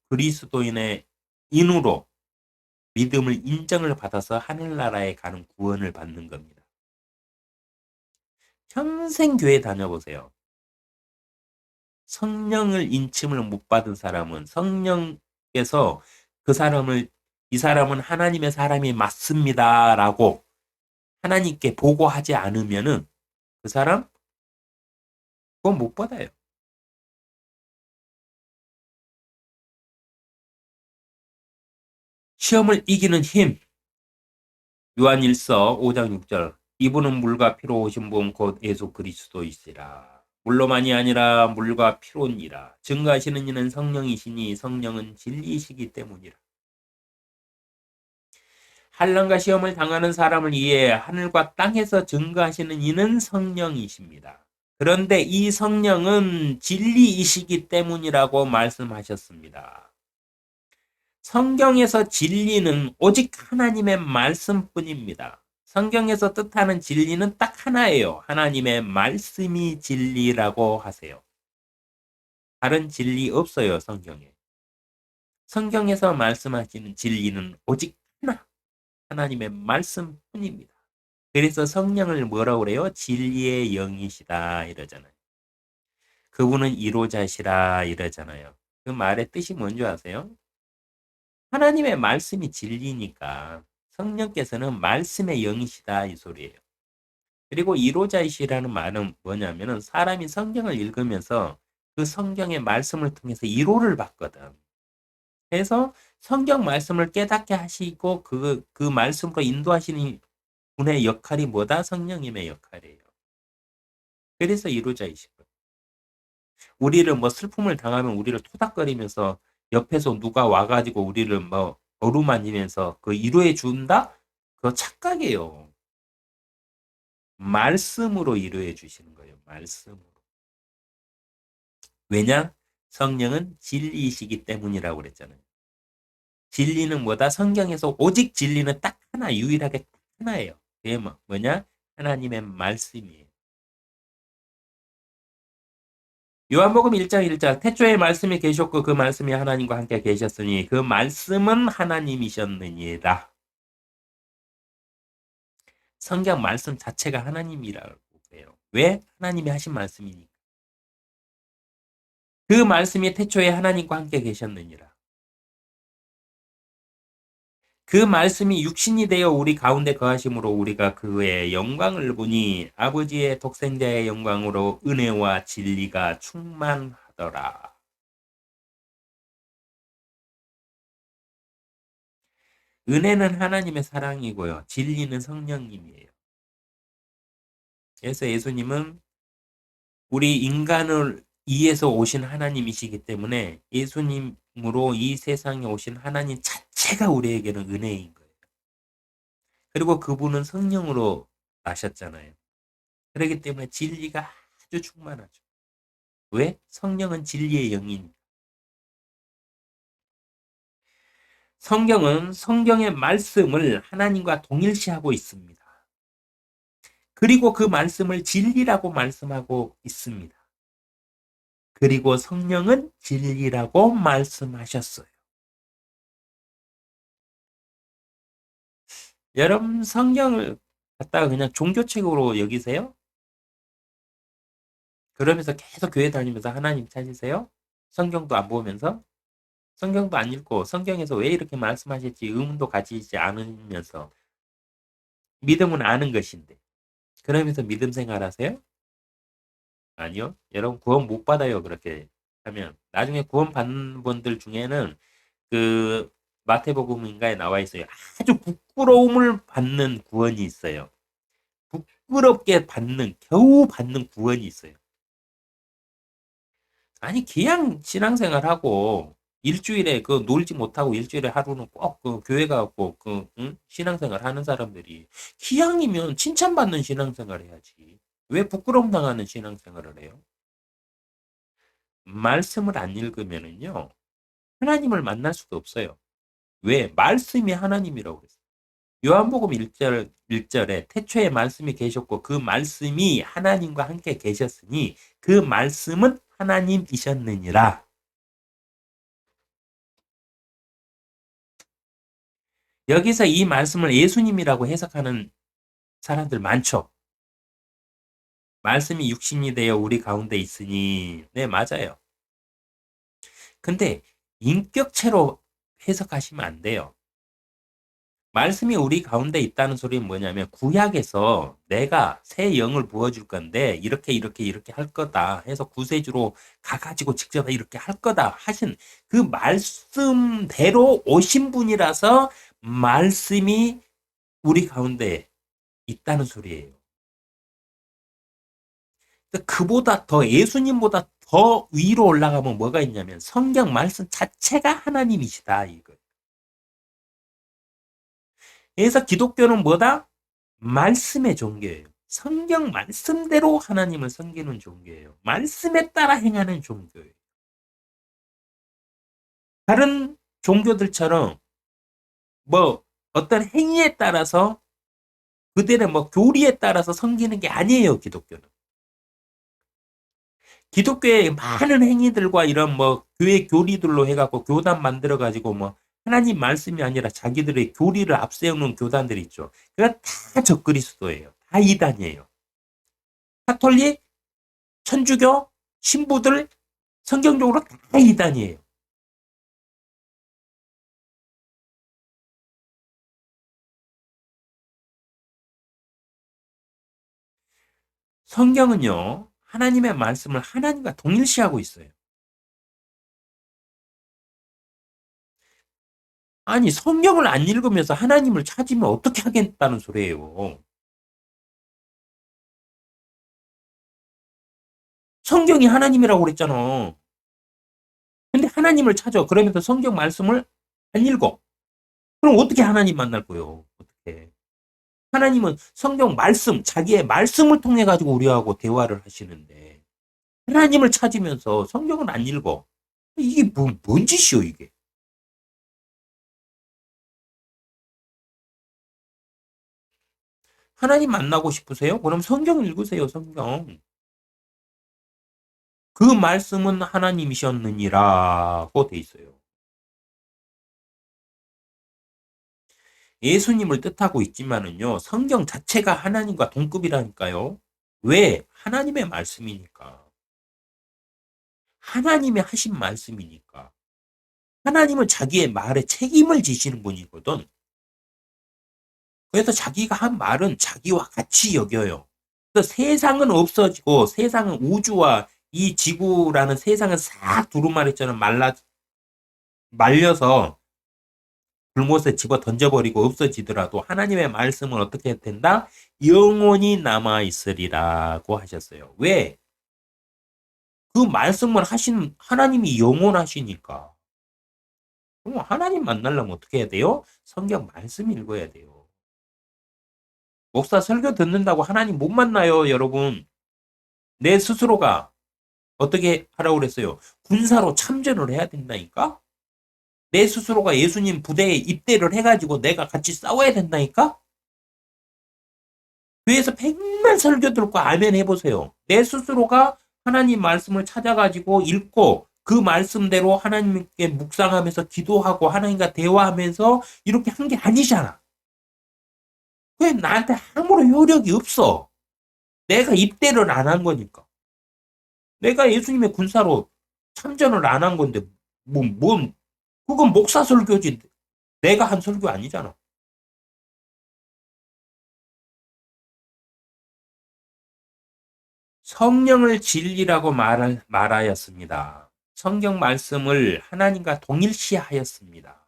그리스도인의 인으로 믿음을 인정을 받아서 하늘나라에 가는 구원을 받는 겁니다. 평생 교회 다녀보세요. 성령을 인침을 못 받은 사람은 성령께서 이 사람은 하나님의 사람이 맞습니다라고 하나님께 보고하지 않으면은 그 사람 그건 못 받아요. 시험을 이기는 힘. 요한일서 5장 6절. 이분은 물과 피로 오신 분 곧 예수 그리스도이시라. 물로만이 아니라 물과 피로니라. 증거하시는 이는 성령이시니 성령은 진리이시기 때문이라. 환난과 시험을 당하는 사람을 위해 하늘과 땅에서 증거하시는 이는 성령이십니다. 그런데 이 성령은 진리이시기 때문이라고 말씀하셨습니다. 성경에서 진리는 오직 하나님의 말씀뿐입니다. 성경에서 뜻하는 진리는 딱 하나예요. 하나님의 말씀이 진리라고 하세요. 다른 진리 없어요, 성경에. 성경에서 말씀하시는 진리는 오직 하나, 하나님의 말씀뿐입니다. 그래서 성령을 뭐라고 그래요? 진리의 영이시다 이러잖아요. 그분은 이로자시라 이러잖아요. 그 말의 뜻이 뭔지 아세요? 하나님의 말씀이 진리니까 성령께서는 말씀의 영이시다 이 소리예요. 그리고 이로자이시라는 말은 뭐냐면은 사람이 성경을 읽으면서 그 성경의 말씀을 통해서 이로를 받거든. 그래서 성경 말씀을 깨닫게 하시고 그 말씀으로 인도하시는 분의 역할이 뭐다? 성령님의 역할이에요. 그래서 이로자이시거든. 우리를 뭐 슬픔을 당하면 우리를 토닥거리면서 옆에서 누가 와가지고 우리를 뭐 어루만지면서 그 위로해 준다? 그거 착각이에요. 말씀으로 위로해 주시는 거예요. 말씀으로. 왜냐? 성령은 진리이시기 때문이라고 그랬잖아요. 진리는 뭐다? 성경에서 오직 진리는 딱 하나, 유일하게 딱 하나예요. 그게 뭐냐? 하나님의 말씀이에요. 요한복음 1장 1절 태초에 말씀이 계셨고 그 말씀이 하나님과 함께 계셨으니 그 말씀은 하나님이셨느니라. 성경 말씀 자체가 하나님이라고 해요. 왜? 하나님이 하신 말씀이니까. 그 말씀이 태초에 하나님과 함께 계셨느니라. 그 말씀이 육신이 되어 우리 가운데 거하심으로 우리가 그의 영광을 보니 아버지의 독생자의 영광으로 은혜와 진리가 충만하더라. 은혜는 하나님의 사랑이고요. 진리는 성령님이에요. 그래서 예수님은 우리 인간을 위해서 오신 하나님이시기 때문에 예수님으로 이 세상에 오신 하나님 자체가 우리에게는 은혜인 거예요. 그리고 그분은 성령으로 나셨잖아요. 그렇기 때문에 진리가 아주 충만하죠. 왜? 성령은 진리의 영이니까. 성경은 성경의 말씀을 하나님과 동일시하고 있습니다. 그리고 그 말씀을 진리라고 말씀하고 있습니다. 그리고 성령은 진리라고 말씀하셨어요. 여러분 성경을 갖다가 그냥 종교책으로 여기세요? 그러면서 계속 교회 다니면서 하나님 찾으세요? 성경도 안 보면서? 성경도 안 읽고 성경에서 왜 이렇게 말씀하실지 의문도 가지지 않으면서 믿음은 아는 것인데 그러면서 믿음 생활하세요? 아니요. 여러분 구원 못 받아요. 그렇게 하면 나중에 구원 받는 분들 중에는 그 마태복음인가에 나와 있어요. 아주 부끄러움을 받는 구원이 있어요. 부끄럽게 받는 겨우 받는 구원이 있어요. 아니 그냥 신앙생활하고 일주일에 그 놀지 못하고 일주일에 하루는 꼭 그 교회 가고 그 응? 신앙생활 하는 사람들이 기왕이면 칭찬받는 신앙생활 해야지. 왜 부끄러움 당하는 신앙생활을 해요? 말씀을 안 읽으면은요 하나님을 만날 수가 없어요. 왜? 말씀이 하나님이라고 그랬어요. 요한복음 1절에 태초에 말씀이 계셨고 그 말씀이 하나님과 함께 계셨으니 그 말씀은 하나님이셨느니라. 여기서 이 말씀을 예수님이라고 해석하는 사람들 많죠. 말씀이 육신이 되어 우리 가운데 있으니. 네, 맞아요. 근데 인격체로 해석하시면 안 돼요. 말씀이 우리 가운데 있다는 소리는 뭐냐면 구약에서 내가 새 영을 부어줄 건데 이렇게 할 거다 해서 구세주로 가가지고 직접 이렇게 할 거다 하신 그 말씀대로 오신 분이라서 말씀이 우리 가운데 있다는 소리예요. 그보다 더 예수님보다 더 위로 올라가면 뭐가 있냐면 성경 말씀 자체가 하나님이시다 이거. 그래서 기독교는 뭐다? 말씀의 종교예요. 성경 말씀대로 하나님을 섬기는 종교예요. 말씀에 따라 행하는 종교예요. 다른 종교들처럼 뭐 어떤 행위에 따라서 그들의 뭐 교리에 따라서 섬기는 게 아니에요. 기독교는. 기독교의 많은 행위들과 이런 뭐 교회 교리들로 해갖고 교단 만들어가지고 뭐 하나님 말씀이 아니라 자기들의 교리를 앞세우는 교단들이 있죠. 그거 다 적그리스도예요. 다 이단이에요. 카톨릭, 천주교, 신부들 성경적으로 다 이단이에요. 성경은요, 하나님의 말씀을 하나님과 동일시하고 있어요. 아니, 성경을 안 읽으면서 하나님을 찾으면 어떻게 하겠다는 소리예요. 성경이 하나님이라고 그랬잖아. 근데 하나님을 찾아. 그러면서 성경 말씀을 안 읽어. 그럼 어떻게 하나님 만날 거예요? 어떻게? 하나님은 성경 말씀, 자기의 말씀을 통해 가지고 우리하고 대화를 하시는데 하나님을 찾으면서 성경을 안 읽어. 이게 뭔 짓이요, 이게? 하나님 만나고 싶으세요? 그럼 성경 읽으세요, 성경. 그 말씀은 하나님이셨느니라고 돼 있어요. 예수님을 뜻하고 있지만은요, 성경 자체가 하나님과 동급이라니까요. 왜? 하나님의 말씀이니까. 하나님이 하신 말씀이니까. 하나님은 자기의 말에 책임을 지시는 분이거든. 그래서 자기가 한 말은 자기와 같이 여겨요. 그래서 세상은 없어지고 세상은 우주와 이 지구라는 세상은 싹 두루마리처럼 말려서 불못에 집어 던져버리고 없어지더라도 하나님의 말씀은 어떻게 된다? 영원히 남아있으리라고 하셨어요. 왜? 그 말씀을 하신 하나님이 영원하시니까. 그럼 하나님 만나려면 어떻게 해야 돼요? 성경 말씀 읽어야 돼요. 목사 설교 듣는다고 하나님 못 만나요, 여러분. 내 스스로가 어떻게 하라고 그랬어요? 군사로 참전을 해야 된다니까? 내 스스로가 예수님 부대에 입대를 해가지고 내가 같이 싸워야 된다니까? 교회에서 백만 설교 듣고 아멘 해보세요. 내 스스로가 하나님 말씀을 찾아가지고 읽고 그 말씀대로 하나님께 묵상하면서 기도하고 하나님과 대화하면서 이렇게 한 게 아니잖아. 그게 나한테 아무런 효력이 없어. 내가 입대를 안 한 거니까. 내가 예수님의 군사로 참전을 안 한 건데, 그건 목사 설교지. 내가 한 설교 아니잖아. 성령을 진리라고 말하였습니다. 성경 말씀을 하나님과 동일시하였습니다.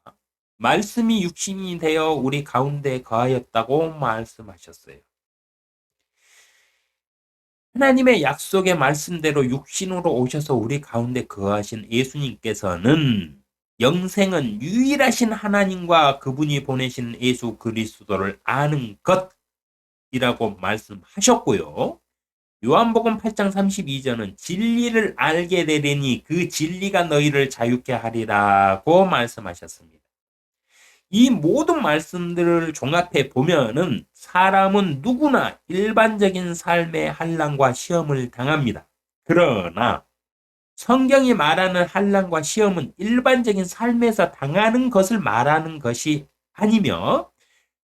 말씀이 육신이 되어 우리 가운데 거하였다고 말씀하셨어요. 하나님의 약속의 말씀대로 육신으로 오셔서 우리 가운데 거하신 예수님께서는 영생은 유일하신 하나님과 그분이 보내신 예수 그리스도를 아는 것이라고 말씀하셨고요. 요한복음 8장 32절은 진리를 알게 되리니 그 진리가 너희를 자유케 하리라고 말씀하셨습니다. 이 모든 말씀들을 종합해 보면은 사람은 누구나 일반적인 삶의 환난과 시험을 당합니다. 그러나 성경이 말하는 환난과 시험은 일반적인 삶에서 당하는 것을 말하는 것이 아니며,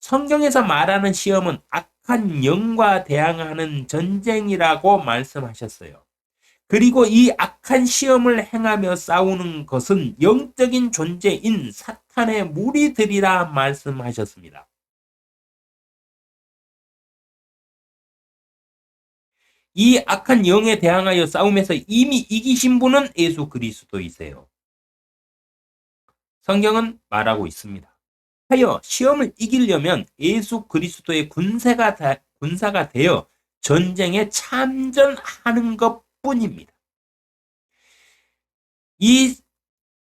성경에서 말하는 시험은 악한 영과 대항하는 전쟁이라고 말씀하셨어요. 그리고 이 악한 시험을 행하며 싸우는 것은 영적인 존재인 사탄의 무리들이라 말씀하셨습니다. 이 악한 영에 대항하여 싸움에서 이미 이기신 분은 예수 그리스도이세요. 성경은 말하고 있습니다. 하여 시험을 이기려면 예수 그리스도의 군사가 되어 전쟁에 참전하는 것뿐입니다. 이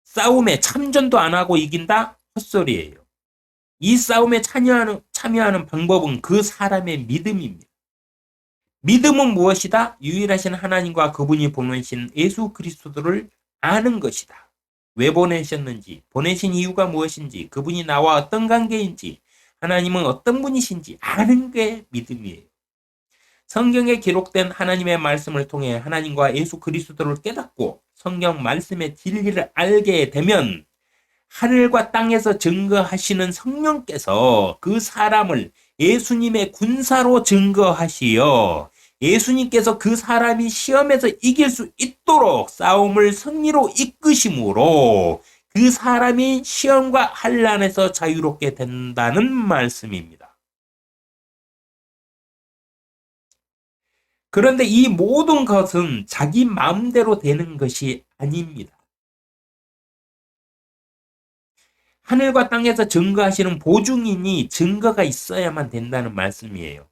싸움에 참전도 안 하고 이긴다? 헛소리예요. 이 싸움에 참여하는 방법은 그 사람의 믿음입니다. 믿음은 무엇이다? 유일하신 하나님과 그분이 보내신 예수 그리스도를 아는 것이다. 왜 보내셨는지, 보내신 이유가 무엇인지, 그분이 나와 어떤 관계인지, 하나님은 어떤 분이신지 아는 게 믿음이에요. 성경에 기록된 하나님의 말씀을 통해 하나님과 예수 그리스도를 깨닫고 성경 말씀의 진리를 알게 되면 하늘과 땅에서 증거하시는 성령께서 그 사람을 예수님의 군사로 증거하시어 예수님께서 그 사람이 시험에서 이길 수 있도록 싸움을 승리로 이끄심으로 그 사람이 시험과 환난에서 자유롭게 된다는 말씀입니다. 그런데 이 모든 것은 자기 마음대로 되는 것이 아닙니다. 하늘과 땅에서 증거하시는 보증인이 증거가 있어야만 된다는 말씀이에요.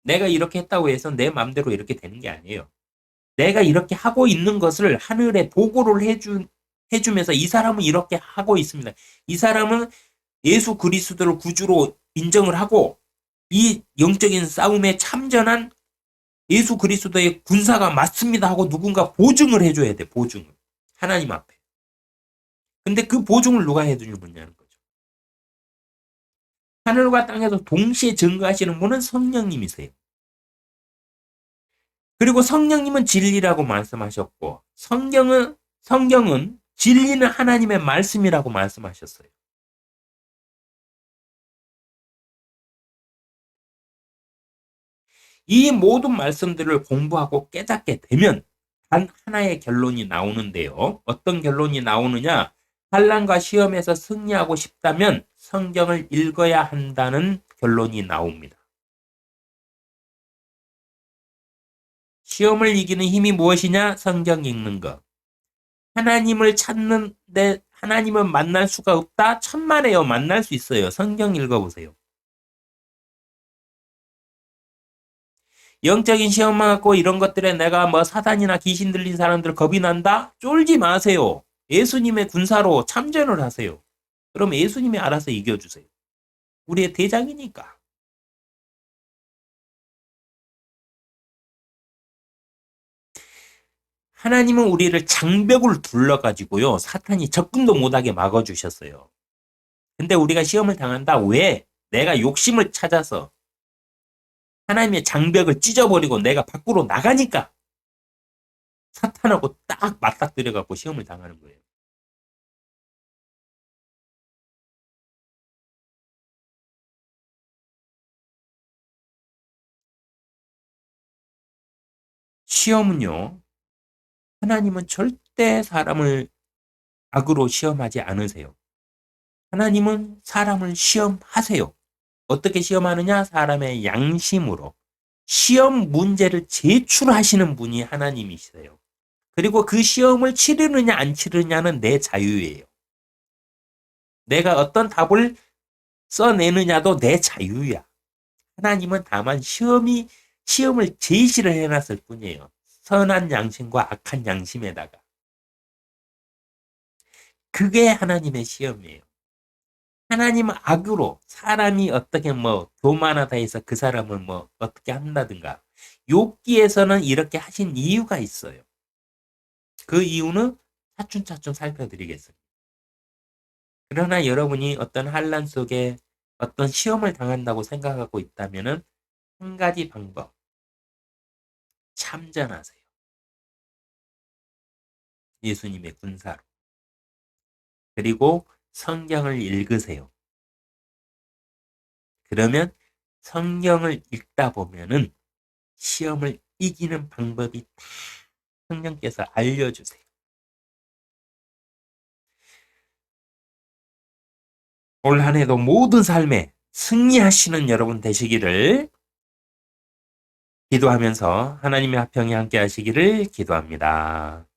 내가 이렇게 했다고 해서 내 마음대로 이렇게 되는 게 아니에요. 내가 이렇게 하고 있는 것을 하늘에 보고를 해주면서 이 사람은 이렇게 하고 있습니다. 이 사람은 예수 그리스도를 구주로 인정을 하고 이 영적인 싸움에 참전한 예수 그리스도의 군사가 맞습니다 하고 누군가 보증을 해줘야 돼. 보증을. 하나님 앞에. 근데 그 보증을 누가 해주냐는 거죠. 하늘과 땅에서 동시에 증거하시는 분은 성령님이세요. 그리고 성령님은 진리라고 말씀하셨고 성경은 진리는 하나님의 말씀이라고 말씀하셨어요. 이 모든 말씀들을 공부하고 깨닫게 되면 단 하나의 결론이 나오는데요. 어떤 결론이 나오느냐? 환난과 시험에서 승리하고 싶다면 성경을 읽어야 한다는 결론이 나옵니다. 시험을 이기는 힘이 무엇이냐? 성경 읽는 것. 하나님을 찾는데 하나님을 만날 수가 없다? 천만에요. 만날 수 있어요. 성경 읽어보세요. 영적인 시험만 갖고 이런 것들에 내가 뭐 사단이나 귀신 들린 사람들 겁이 난다? 쫄지 마세요. 예수님의 군사로 참전을 하세요. 그럼 예수님이 알아서 이겨주세요. 우리의 대장이니까. 하나님은 우리를 장벽을 둘러가지고요. 사탄이 접근도 못하게 막아주셨어요. 근데 우리가 시험을 당한다. 왜? 내가 욕심을 찾아서 하나님의 장벽을 찢어버리고 내가 밖으로 나가니까 사탄하고 딱 맞닥뜨려갖고 시험을 당하는 거예요. 시험은요. 하나님은 절대 사람을 악으로 시험하지 않으세요. 하나님은 사람을 시험하세요. 어떻게 시험하느냐? 사람의 양심으로. 시험 문제를 제출하시는 분이 하나님이시세요. 그리고 그 시험을 치르느냐 안 치르느냐는 내 자유예요. 내가 어떤 답을 써내느냐도 내 자유야. 하나님은 다만 시험을 제시를 해놨을 뿐이에요. 선한 양심과 악한 양심에다가. 그게 하나님의 시험이에요. 하나님은 악으로 사람이 어떻게 뭐 교만하다 해서 그 사람을 뭐 어떻게 한다든가 욥기에서는 이렇게 하신 이유가 있어요. 그 이유는 차츰차츰 살펴드리겠습니다. 그러나 여러분이 어떤 환란 속에 어떤 시험을 당한다고 생각하고 있다면은 한 가지 방법, 참전하세요. 예수님의 군사로. 그리고 성경을 읽으세요. 그러면 성경을 읽다 보면은 시험을 이기는 방법이 다 성령께서 알려주세요. 올 한 해도 모든 삶에 승리하시는 여러분 되시기를 기도하면서 하나님의 화평이 함께 하시기를 기도합니다.